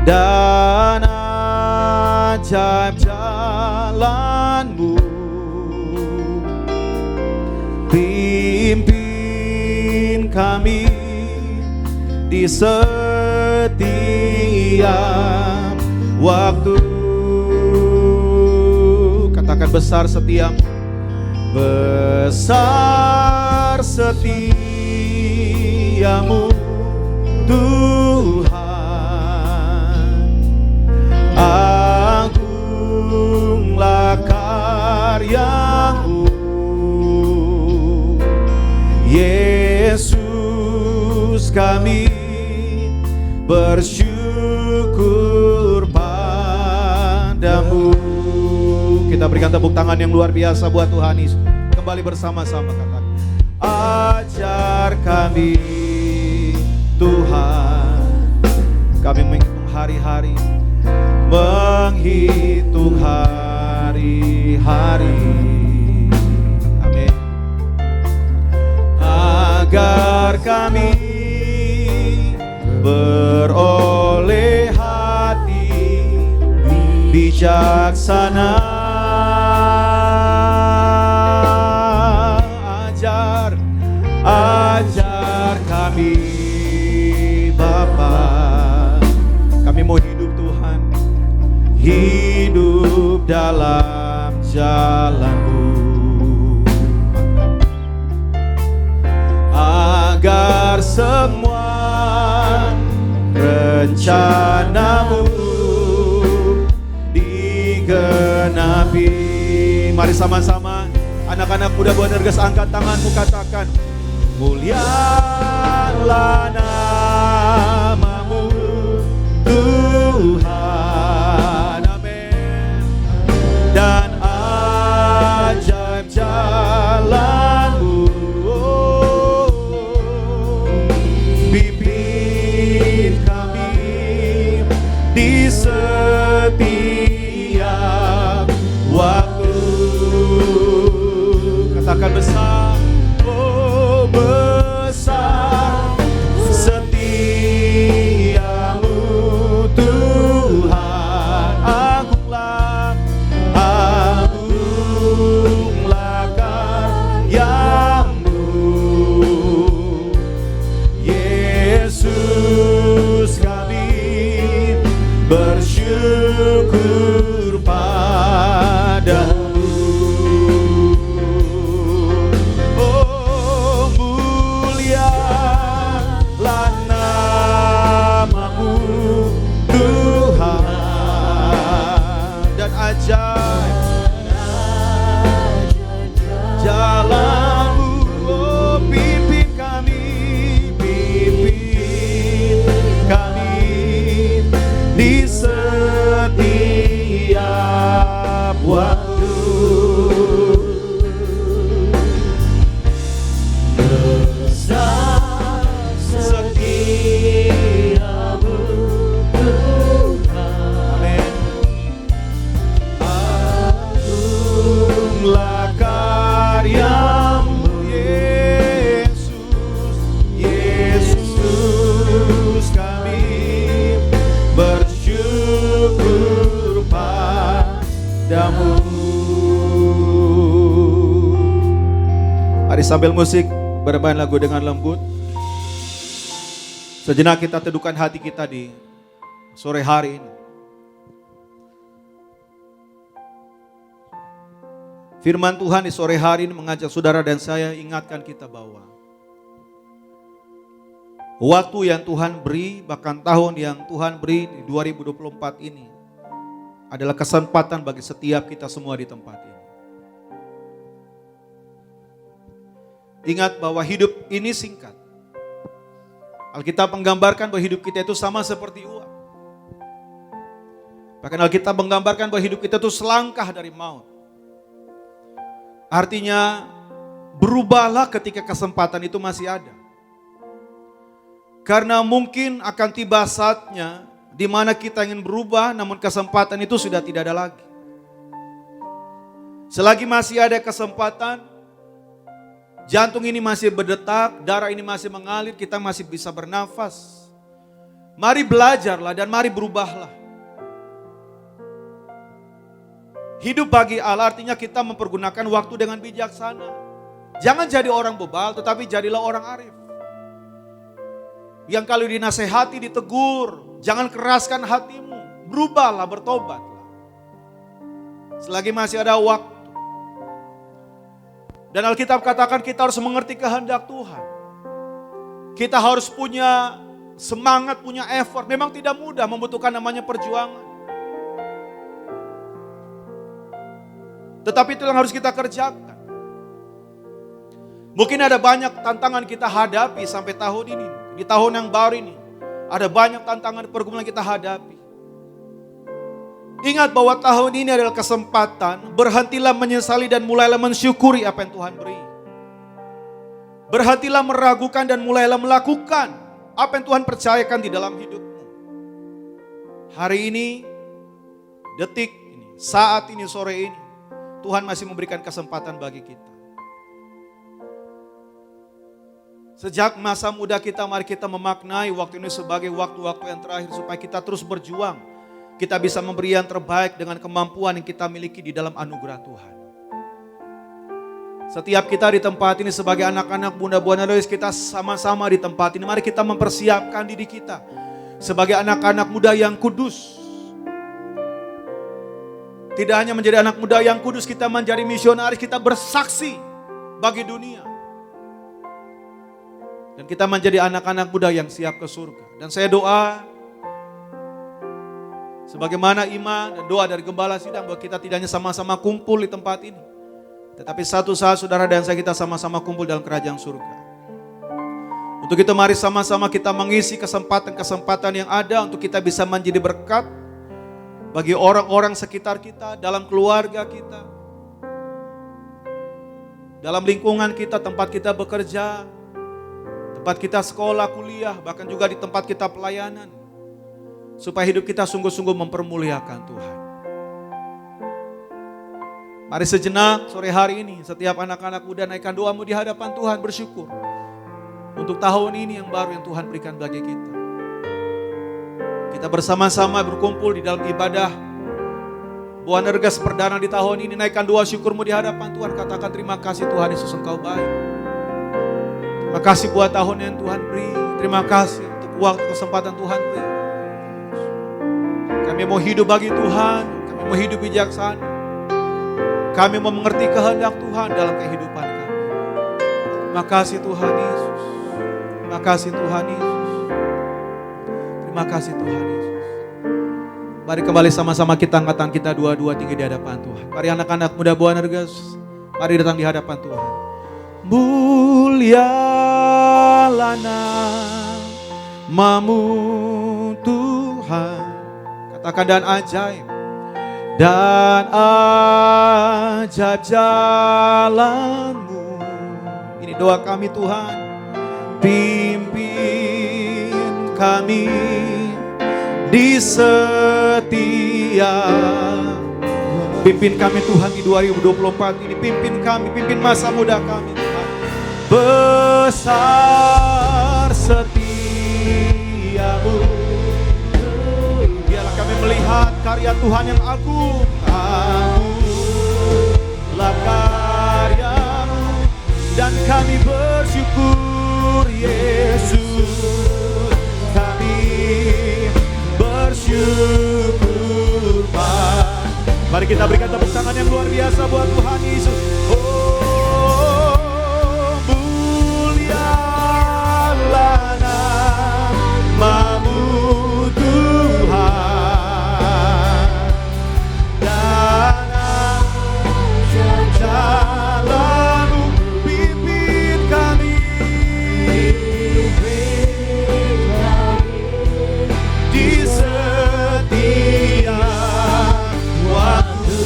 dan ajaib jalan-Mu. Pimpin kami di setiap waktu. Katakan besar setiamu, besar setiamu Tuhan. Agunglah karya-Mu Yesus, kami bersyukur padamu. Kita berikan tepuk tangan yang luar biasa buat Tuhan Yesus. Kembali bersama-sama katakan, ajar kami Tuhan, kami menghitung hari-hari, menghitung hari-hari. Amin. Agar kami beroleh hati bijaksana. Ajar kami Bapa, kami mau hidup Tuhan hidup dalam jalan-Mu, agar semua rencana-Mu digenapi. Mari sama-sama anak-anak muda Boanerges, angkat tanganmu, katakan, mulialah nama-Mu Tuhan, amin. Dan ajaib jalan-Mu, pimpin kami di setiap waktu. Katakan besar, oh besar setiamu Tuhan. Agunglah, agunglah karya-Mu, Yesus. Kami bersyukur padamu. Oh mulialah nama-Mu Tuhan, dan ajaib jalan-Mu. Oh pimpin kami di setiap waktu. Besar setiamu Tuhan, amin. Agunglah karya-Mu, Yesus, Yesus. Kami bersyukur padamu. Mari sambil musik bermain lagu dengan lembut, sejenak kita teduhkan hati kita di sore hari ini. Firman Tuhan di sore hari ini mengajak saudara dan saya ingatkan kita bahwa waktu yang Tuhan beri, bahkan tahun yang Tuhan beri di 2024 ini adalah kesempatan bagi setiap kita semua di tempat ini. Ingat bahwa hidup ini singkat. Alkitab menggambarkan bahwa hidup kita itu sama seperti uap. Bahkan Alkitab menggambarkan bahwa hidup kita itu selangkah dari maut. Artinya berubahlah ketika kesempatan itu masih ada. Karena mungkin akan tiba saatnya di mana kita ingin berubah, namun kesempatan itu sudah tidak ada lagi. Selagi masih ada kesempatan, jantung ini masih berdetak, darah ini masih mengalir, kita masih bisa bernafas. Mari belajarlah dan mari berubahlah. Hidup bagi Allah artinya kita mempergunakan waktu dengan bijaksana. Jangan jadi orang bebal, tetapi jadilah orang arif. Yang kalau dinasehati, ditegur, jangan keraskan hatimu. Berubahlah, bertobatlah. Selagi masih ada waktu. Dan Alkitab katakan kita harus mengerti kehendak Tuhan. Kita harus punya semangat, punya effort. Memang tidak mudah, membutuhkan namanya perjuangan. Tetapi itu yang harus kita kerjakan. Mungkin ada banyak tantangan kita hadapi sampai tahun ini. Di tahun yang baru ini. Ada banyak tantangan pergumulan kita hadapi. Ingat bahwa tahun ini adalah kesempatan. Berhentilah menyesali dan mulailah mensyukuri apa yang Tuhan beri. Berhentilah meragukan dan mulailah melakukan apa yang Tuhan percayakan di dalam hidupmu. Hari ini, detik ini, saat ini, sore ini. Tuhan masih memberikan kesempatan bagi kita. Sejak masa muda kita, mari kita memaknai waktu ini sebagai waktu-waktu yang terakhir supaya kita terus berjuang. Kita bisa memberi yang terbaik dengan kemampuan yang kita miliki di dalam anugerah Tuhan. Setiap kita di tempat ini sebagai anak-anak Bunda Boanerges, kita sama-sama di tempat ini. Mari kita mempersiapkan diri kita sebagai anak-anak muda yang kudus. Tidak hanya menjadi anak muda yang kudus, kita menjadi misionaris, kita bersaksi bagi dunia. Dan kita menjadi anak-anak muda yang siap ke surga. Dan saya doa, sebagaimana iman dan doa dari Gembala Sidang, bahwa kita tidak hanya sama-sama kumpul di tempat ini, tetapi satu saat saudara dan saya kita sama-sama kumpul dalam kerajaan surga. Untuk itu mari sama-sama kita mengisi kesempatan-kesempatan yang ada untuk kita bisa menjadi berkat bagi orang-orang sekitar kita, dalam keluarga kita, dalam lingkungan kita, tempat kita bekerja, tempat kita sekolah, kuliah, bahkan juga di tempat kita pelayanan. Supaya hidup kita sungguh-sungguh mempermuliakan Tuhan. Mari sejenak sore hari ini, setiap anak-anak muda naikkan doamu di hadapan Tuhan, bersyukur untuk tahun ini yang baru yang Tuhan berikan bagi kita. Kita bersama-sama berkumpul di dalam ibadah Boanerges perdana di tahun ini. Naikkan doa syukurmu di hadapan Tuhan. Katakan terima kasih Tuhan Yesus, Engkau baik. Terima kasih buat tahun yang Tuhan beri. Terima kasih untuk waktu kesempatan Tuhan beri. Kami mau hidup bagi Tuhan. Kami mau hidup bijaksana. Kami mau mengerti kehendak Tuhan dalam kehidupan kami. Terima kasih Tuhan Yesus. Terima kasih Tuhan Yesus. Terima kasih Tuhan Yesus. Mari kembali sama-sama kita angkat tangan kita dua-dua tinggi di hadapan Tuhan. Mari anak-anak muda Boanerges, mari datang di hadapan Tuhan. Mulialah namamu Tuhan. Katakan dan ajaib jalanmu. Ini doa kami Tuhan. Pimpin kami di setiap. Pimpin kami Tuhan di 2024 ini. Pimpin kami, pimpin masa muda kami Tuhan. Besar setiamu. Biarlah kami melihat karya Tuhan yang agung. Agunglah karyamu. Dan kami bersyukur Yesus. Kami bersyukur Pak. Mari kita berikan tepuk tangan yang luar biasa buat Tuhan Yesus. Oh, mulialah namamu Tuhan. Dan jalanmu pimpin kami. Di setiap waktu.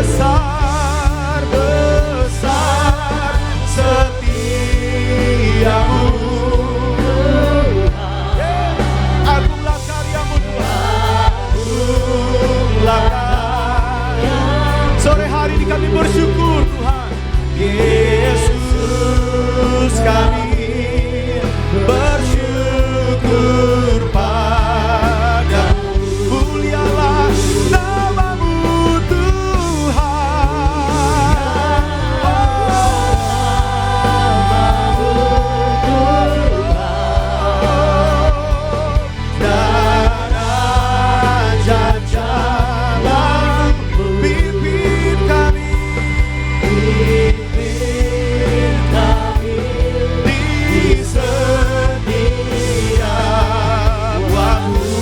Besar, besar setiamu. Agunglah karyamu Tuhan. Agunglah karyamu. Sore hari ini kami bersyukur Tuhan. Yesus kami bersyukur padamu. Mulialah namamu Tuhan. Dan ajar jalanmu pimpin kami. Di setiap waktu.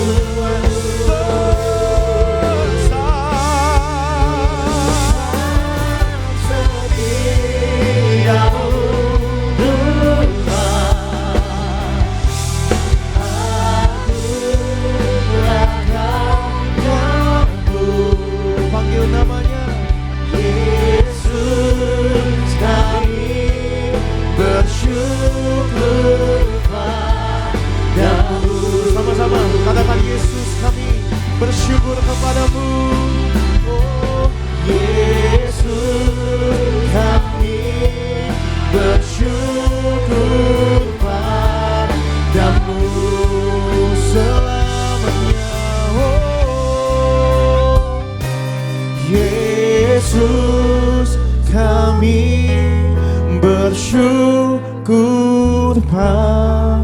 Panggil namanya Yesus, kami bersyukur padamu. Sama-sama katakan Yesus, kami bersyukur kepadamu. Oh, Yesus, kami bersyukur padamu selamanya. Oh, Yesus, kami bersyukur padamu.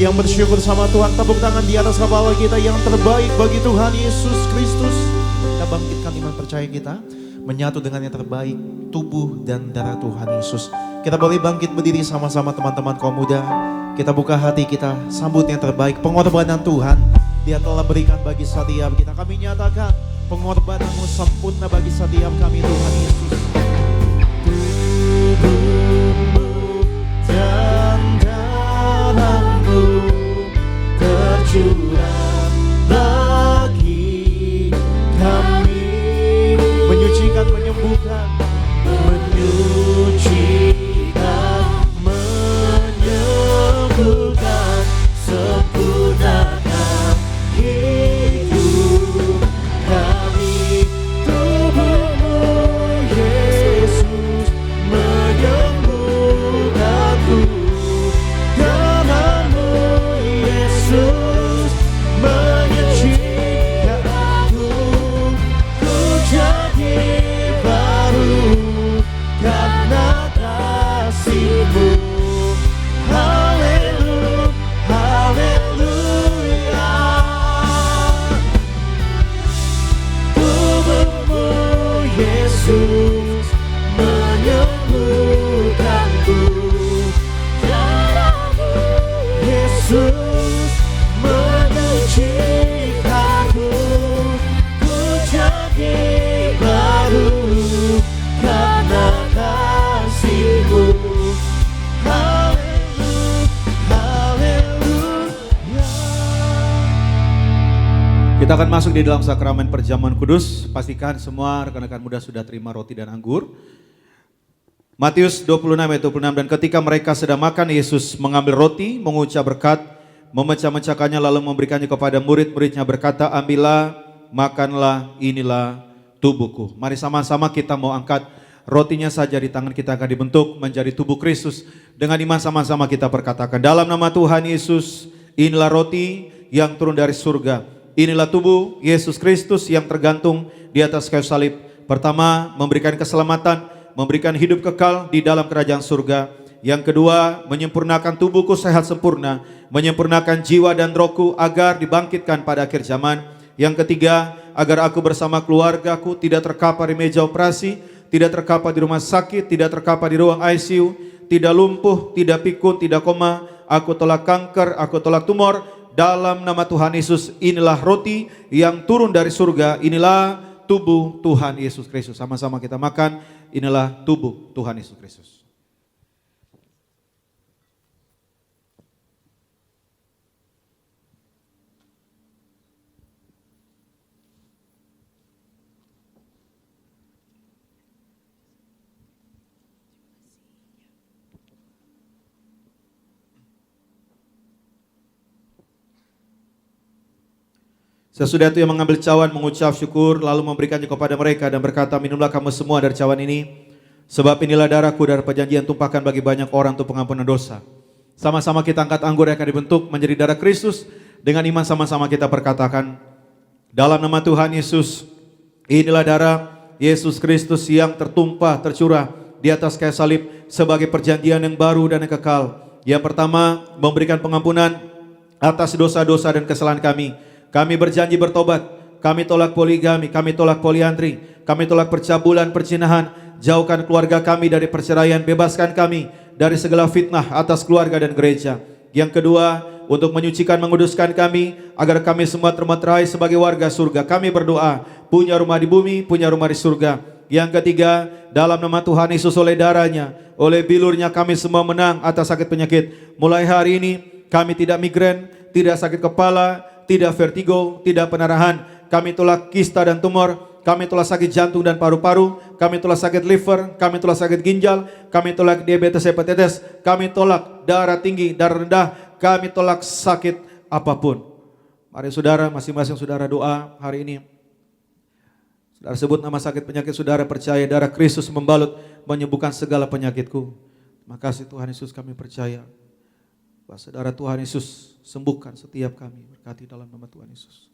yang bersyukur sama Tuhan. Tepuk tangan di atas kepala kita yang terbaik bagi Tuhan Yesus Kristus. Kita bangkitkan iman percaya kita, menyatu dengan yang terbaik, tubuh dan darah Tuhan Yesus. Kita boleh bangkit berdiri sama-sama teman-teman kaum muda. Kita buka hati kita, sambut yang terbaik, pengorbanan Tuhan Dia telah berikan bagi setiap kita. Kami nyatakan pengorbanan-Mu sempurna bagi setiap kami Tuhan Yesus. Tubuh-Mu dan darah-Mu tercurah bagi kami, menyucikan, menyembuhkan, menyucikan, menyembuhkan, sempurnakan hidup kami. Tubuh-Mu Yesus menyembuhkanku, darah-Mu Yesus menyucikanku. Ku jadi baru karena kasih-Mu. Haleluya, haleluya. Tubuh-Mu Yesus menyembuhkanku, darah-Mu Yesus menyucikanku. Ku jadi baru karena kasih-Mu. Kita akan masuk di dalam sakramen perjamuan kudus. Pastikan semua rekan-rekan muda sudah terima roti dan anggur. Matius 26 ayat 26, dan ketika mereka sedang makan, Yesus mengambil roti, mengucap berkat, memecah-mecahkannya lalu memberikannya kepada murid-muridnya, berkata, ambillah, makanlah, inilah tubuhku. Mari sama-sama kita mau angkat rotinya saja di tangan kita akan dibentuk menjadi tubuh Kristus. Dengan iman sama-sama kita perkatakan, dalam nama Tuhan Yesus, inilah roti yang turun dari surga. Inilah tubuh Yesus Kristus yang tergantung di atas kayu salib. Pertama, memberikan keselamatan, memberikan hidup kekal di dalam kerajaan surga. Yang kedua, menyempurnakan tubuhku sehat sempurna, menyempurnakan jiwa dan rohku agar dibangkitkan pada akhir zaman. Yang ketiga, agar aku bersama keluargaku tidak terkapar di meja operasi, tidak terkapar di rumah sakit, tidak terkapar di ruang ICU, tidak lumpuh, tidak pikun, tidak koma, aku tolak kanker, aku tolak tumor. Dalam nama Tuhan Yesus, inilah roti yang turun dari surga, inilah tubuh Tuhan Yesus Kristus. Sama-sama kita makan, inilah tubuh Tuhan Yesus Kristus. Sesudah itu ia mengambil cawan, mengucap syukur, lalu memberikannya kepada mereka dan berkata, minumlah kamu semua dari cawan ini, sebab inilah darahku dari perjanjian tumpahkan bagi banyak orang untuk pengampunan dosa. Sama-sama kita angkat anggur yang akan dibentuk menjadi darah Kristus. Dengan iman sama-sama kita perkatakan, dalam nama Tuhan Yesus, inilah darah Yesus Kristus yang tertumpah, tercurah di atas kayu salib sebagai perjanjian yang baru dan yang kekal. Yang pertama, memberikan pengampunan atas dosa-dosa dan kesalahan kami. Kami berjanji bertobat, kami tolak poligami, kami tolak poliandri, kami tolak percabulan, perzinahan, jauhkan keluarga kami dari perceraian, bebaskan kami dari segala fitnah atas keluarga dan gereja. Yang kedua, untuk menyucikan, menguduskan kami, agar kami semua termeterai sebagai warga surga. Kami berdoa, punya rumah di bumi, punya rumah di surga. Yang ketiga, dalam nama Tuhan Yesus oleh darahnya, oleh bilurnya kami semua menang atas sakit penyakit. Mulai hari ini, kami tidak migrain, tidak sakit kepala, tidak vertigo, tidak pendarahan. Kami tolak kista dan tumor, kami tolak sakit jantung dan paru-paru, kami tolak sakit liver, kami tolak sakit ginjal, kami tolak diabetes hepatitis, kami tolak darah tinggi, darah rendah, kami tolak sakit apapun. Mari saudara, masing-masing saudara doa hari ini. Saudara sebut nama sakit penyakit saudara, percaya darah Kristus membalut, menyembuhkan segala penyakitku. Terima kasih Tuhan Yesus, kami percaya bahwa saudara Tuhan Yesus sembuhkan setiap kami, berkati dalam nama Tuhan Yesus.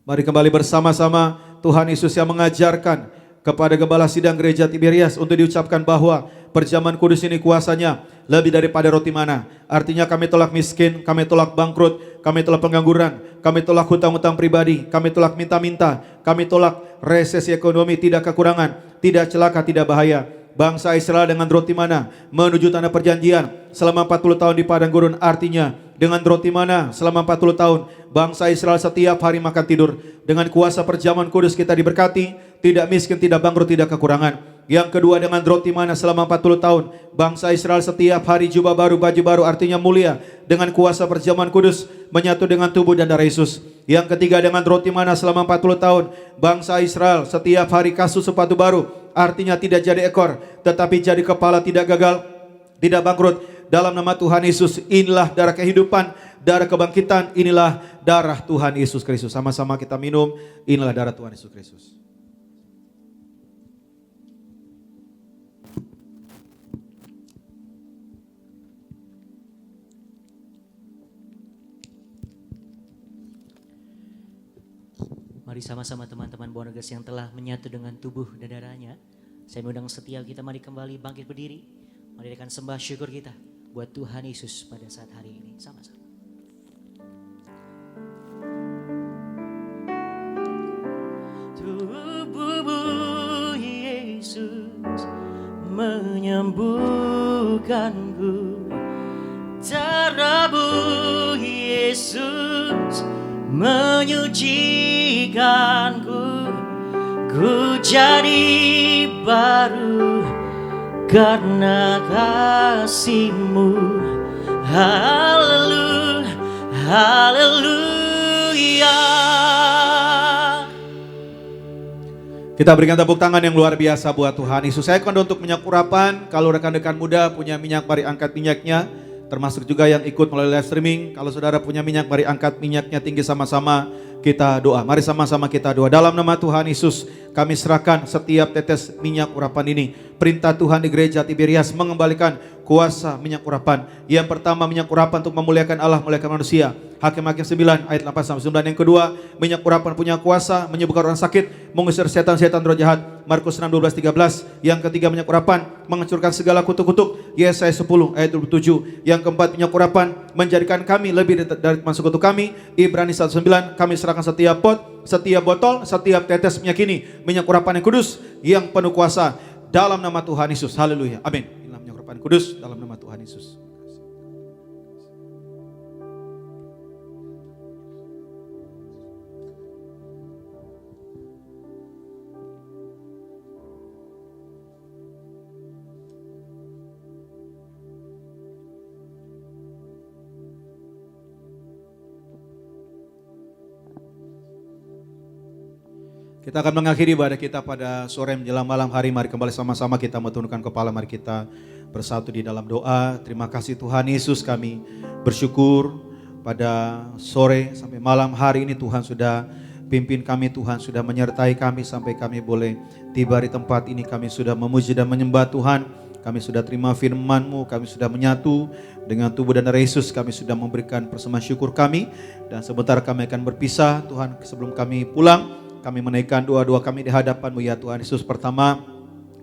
Mari kembali bersama-sama Tuhan Yesus yang mengajarkan kepada Gembala Sidang Gereja Tiberias untuk diucapkan bahwa perjamuan kudus ini kuasanya lebih daripada roti mana. Artinya kami tolak miskin, kami tolak bangkrut, kami tolak pengangguran, kami tolak hutang-hutang pribadi, kami tolak minta-minta, kami tolak resesi ekonomi, tidak kekurangan, tidak celaka, tidak bahaya. Bangsa Israel dengan roti mana menuju tanah perjanjian selama 40 tahun di padang gurun. Artinya dengan roti mana selama 40 tahun bangsa Israel setiap hari makan tidur. Dengan kuasa perjamuan kudus kita diberkati, tidak miskin, tidak bangkrut, tidak kekurangan. Yang kedua, dengan roti mana selama 40 tahun bangsa Israel setiap hari jubah baru, baju baru, artinya mulia. Dengan kuasa perjamuan kudus menyatu dengan tubuh dan darah Yesus. Yang ketiga, dengan roti mana selama 40 tahun bangsa Israel setiap hari kasut sepatu baru, artinya tidak jadi ekor tetapi jadi kepala, tidak gagal, tidak bangkrut. Dalam nama Tuhan Yesus, inilah darah kehidupan, darah kebangkitan, inilah darah Tuhan Yesus Kristus. Sama-sama kita minum, inilah darah Tuhan Yesus Kristus. Mari sama-sama teman-teman Bonerges yang telah menyatu dengan tubuh dan darahnya. Saya mengundang setiap kita mari kembali bangkit berdiri. Mari akan sembah syukur kita buat Tuhan Yesus pada saat hari ini. Sama-sama. Tubuhmu Yesus menyembuhkanku. Darahmu Yesus menyucikanku. Ku jadi baru karena kasih-Mu. Haleluya, haleluya. Kita berikan tepuk tangan yang luar biasa buat Tuhan Yesus. Saya akan untuk minyak urapan. Kalau rekan-rekan muda punya minyak, mari angkat minyaknya. Termasuk juga yang ikut melalui live streaming. Kalau saudara punya minyak, mari angkat minyaknya tinggi, sama-sama kita doa. Mari sama-sama kita doa. Dalam nama Tuhan Yesus, kami serahkan setiap tetes minyak urapan ini. Perintah Tuhan di gereja Tiberias mengembalikan kuasa minyak urapan. Yang pertama, minyak urapan untuk memuliakan Allah, memuliakan manusia. Hakim-Hakim 9 ayat 8-9. Yang kedua, minyak urapan punya kuasa menyembuhkan orang sakit, mengusir setan-setan roh jahat. Markus 6:12-13. Yang ketiga, minyak urapan menghancurkan segala kutuk-kutuk. Yesaya 10 ayat 27. Yang keempat, minyak urapan menjadikan kami lebih dari teman sekutu kami. Ibrani 1:9. Kami serahkan setiap pot, setiap botol, setiap tetes minyak ini, minyak urapan yang kudus, yang penuh kuasa, dalam nama Tuhan Yesus. Haleluya, amin. Inilah minyak urapan kudus dalam nama Tuhan Yesus. Kita akan mengakhiri ibadah kita pada sore menjelang malam hari. Mari kembali sama-sama kita menundukkan kepala. Mari kita bersatu di dalam doa. Terima kasih Tuhan Yesus, kami bersyukur pada sore sampai malam hari ini Tuhan sudah pimpin kami, Tuhan sudah menyertai kami sampai kami boleh tiba di tempat ini. Kami sudah memuji dan menyembah Tuhan. Kami sudah terima firman-Mu, kami sudah menyatu dengan tubuh dan darah Yesus. Kami sudah memberikan persembahan syukur kami. Dan sebentar kami akan berpisah Tuhan. Sebelum kami pulang, kami menaikkan doa-doa kami di hadapan-Mu ya Tuhan Yesus. Pertama,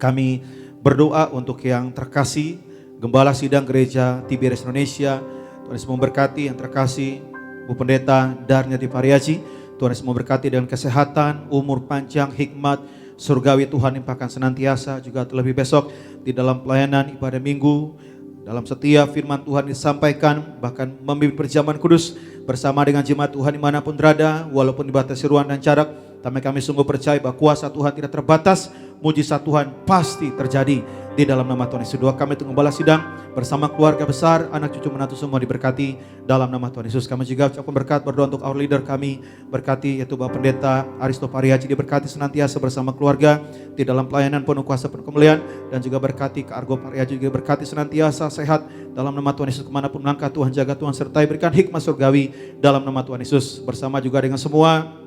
kami berdoa untuk yang terkasih Gembala Sidang Gereja Tiberias Indonesia. Tuhan Yesus memberkati yang terkasih Bu Pendeta Darnyati Pariaji. Tuhan Yesus memberkati dengan kesehatan, umur panjang, hikmat surgawi Tuhan limpahkan senantiasa. Juga terlebih besok di dalam pelayanan ibadah minggu, dalam setiap firman Tuhan disampaikan, bahkan memimpin perjamuan kudus bersama dengan jemaat Tuhan dimanapun berada, walaupun dibatasi ruang dan jarak. Tapi kami sungguh percaya bahwa kuasa Tuhan tidak terbatas, mujizat Tuhan pasti terjadi di dalam nama Tuhan Yesus. Doa kami untuk Gembala Sidang bersama keluarga besar, anak cucu menantu semua diberkati dalam nama Tuhan Yesus. Kami juga ucapkan berkat, berdoa untuk our leader kami, berkati yaitu Bapak Pendeta Aristo Pariaji, diberkati senantiasa bersama keluarga di dalam pelayanan penuh kuasa penuh kemuliaan. Dan juga berkati Kak Argo Pariaji, juga berkati senantiasa sehat dalam nama Tuhan Yesus. Kemanapun melangkah Tuhan jaga, Tuhan sertai, berikan hikmat surgawi dalam nama Tuhan Yesus. Bersama juga dengan semua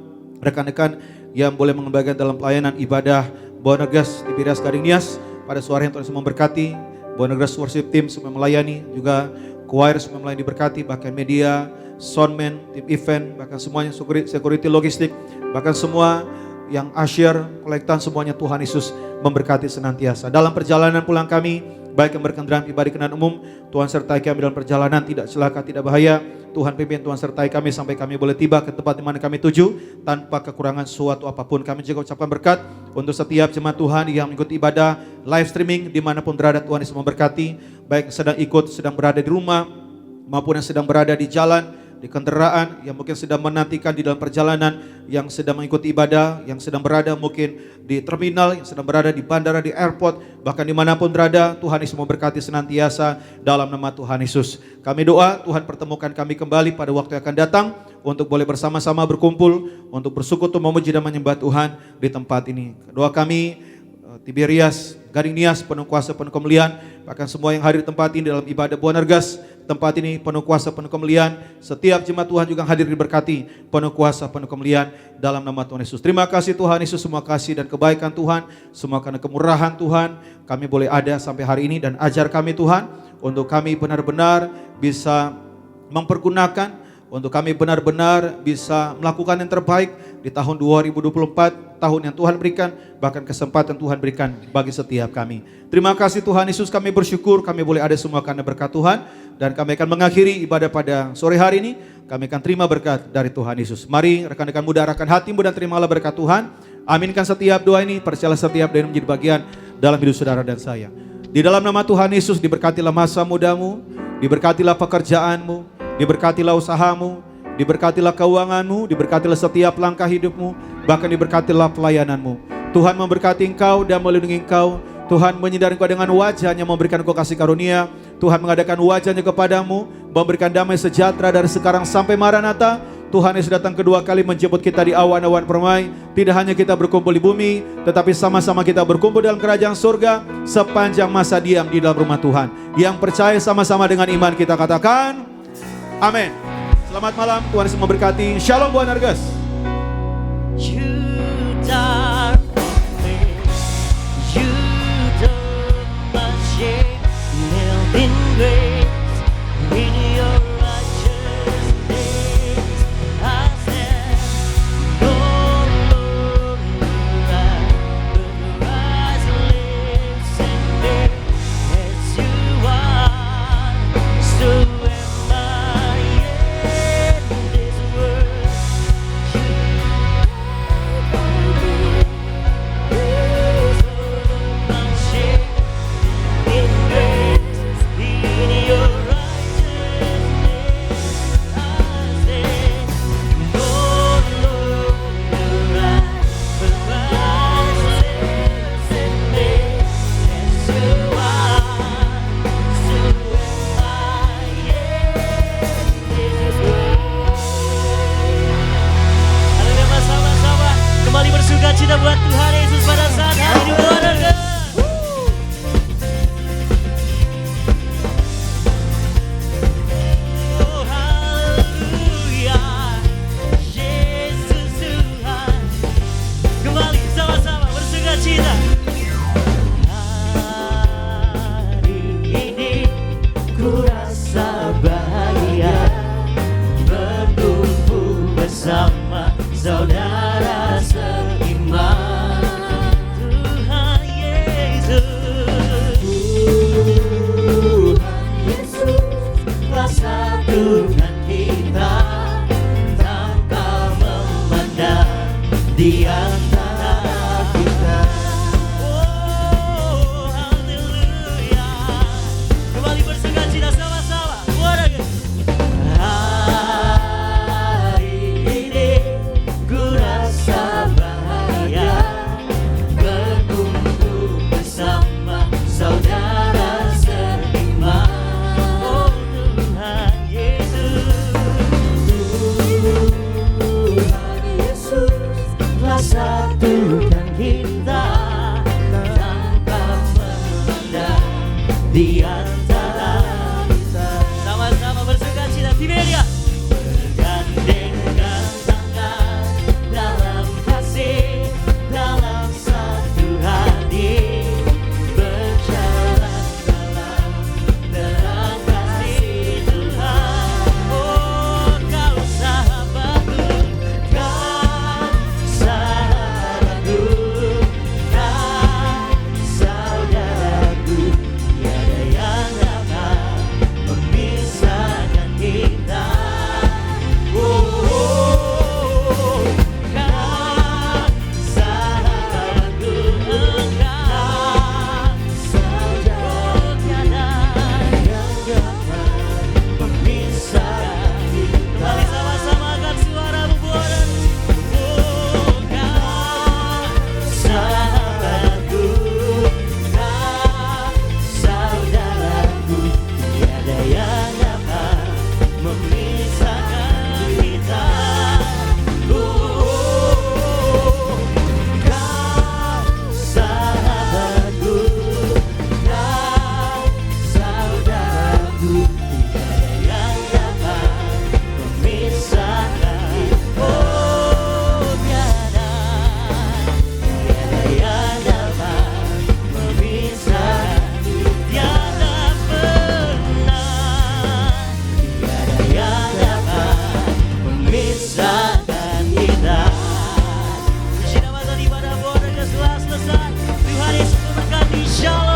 rekan-rekan yang boleh mengembangkan dalam pelayanan ibadah Bonerges Tiberias Gading Nias pada sore yang Tuhan Yesus memberkati. Bonerges worship team semua melayani, juga choir semua melayani diberkati, bahkan media, soundman, tim event, bahkan semuanya security logistik, bahkan semua yang asyir, kolektan semuanya Tuhan Yesus memberkati senantiasa. Dalam perjalanan pulang kami, baik yang berkendaraan pribadi kendaraan umum, Tuhan sertai kami dalam perjalanan, tidak celaka, tidak bahaya. Tuhan pimpin, Tuhan sertai kami sampai kami boleh tiba ke tempat di mana kami tuju tanpa kekurangan suatu apapun. Kami juga ucapkan berkat untuk setiap jemaat Tuhan yang mengikuti ibadah live streaming dimanapun berada. Tuhan Yesus memberkati, baik sedang ikut, sedang berada di rumah, maupun yang sedang berada di jalan, di kendaraan, yang mungkin sedang menantikan di dalam perjalanan, yang sedang mengikuti ibadah, yang sedang berada mungkin di terminal, yang sedang berada di bandara, di airport, bahkan dimanapun berada. Tuhan Yesus memberkati senantiasa dalam nama Tuhan Yesus. Kami doa Tuhan pertemukan kami kembali pada waktu yang akan datang untuk boleh bersama-sama berkumpul untuk bersekutu, memuji dan menyembah Tuhan di tempat ini. Doa kami Tiberias, Gading Nias, penuh kuasa, penuh kemuliaan, bahkan semua yang hadir di tempat ini dalam ibadah Buanergas, tempat ini penuh kuasa, penuh kemuliaan. Setiap jemaat Tuhan juga hadir diberkati, penuh kuasa, penuh kemuliaan dalam nama Tuhan Yesus. Terima kasih Tuhan Yesus, semua kasih dan kebaikan Tuhan, semua karena kemurahan Tuhan, kami boleh ada sampai hari ini. Dan ajar kami Tuhan, untuk kami benar-benar bisa mempergunakan, untuk kami benar-benar bisa melakukan yang terbaik di tahun 2024, tahun yang Tuhan berikan, bahkan kesempatan Tuhan berikan bagi setiap kami. Terima kasih Tuhan Yesus, kami bersyukur kami boleh ada semua karena berkat Tuhan. Dan kami akan mengakhiri ibadah pada sore hari ini, kami akan terima berkat dari Tuhan Yesus. Mari rekan-rekan muda, arahkan hatimu dan terimalah berkat Tuhan. Aminkan setiap doa ini, percayalah setiap doa ini menjadi bagian dalam hidup saudara dan saya. Di dalam nama Tuhan Yesus, diberkatilah masa mudamu, diberkatilah pekerjaanmu, diberkatilah usahamu, diberkatilah keuanganmu, diberkatilah setiap langkah hidupmu, bahkan diberkatilah pelayananmu. Tuhan memberkati engkau dan melindungi engkau. Tuhan menyinari engkau dengan wajahnya, memberikan engkau kasih karunia. Tuhan mengadakan wajahnya kepadamu, memberikan damai sejahtera dari sekarang sampai Maranatha. Tuhan Yesus datang kedua kali menjemput kita di awan-awan permai. Tidak hanya kita berkumpul di bumi, tetapi sama-sama kita berkumpul dalam kerajaan surga sepanjang masa diam di dalam rumah Tuhan. Yang percaya sama-sama dengan iman kita katakan amin. Selamat malam, Tuhan Yesus memberkati. Shalom Buanergas. Cita buat Tuhan Yesus pada saat hari di Buanergas. Oh haleluya, Yesus Tuhan. Kembali sama-sama bersuka cita. Hari ini ku rasa bahagia berkumpul bersama saudara seiman. Tuhan Yesus, kuasa Tuhan kita tanpa memandang di antara kita. Oh haleluya, kembali bersuka cita sama-sama. Hari ini ku rasa bahagia berkumpul bersama saudara seiman. Oh Tuhan Yesus, selesai. Tuhan Yesus memberkati. Shalom.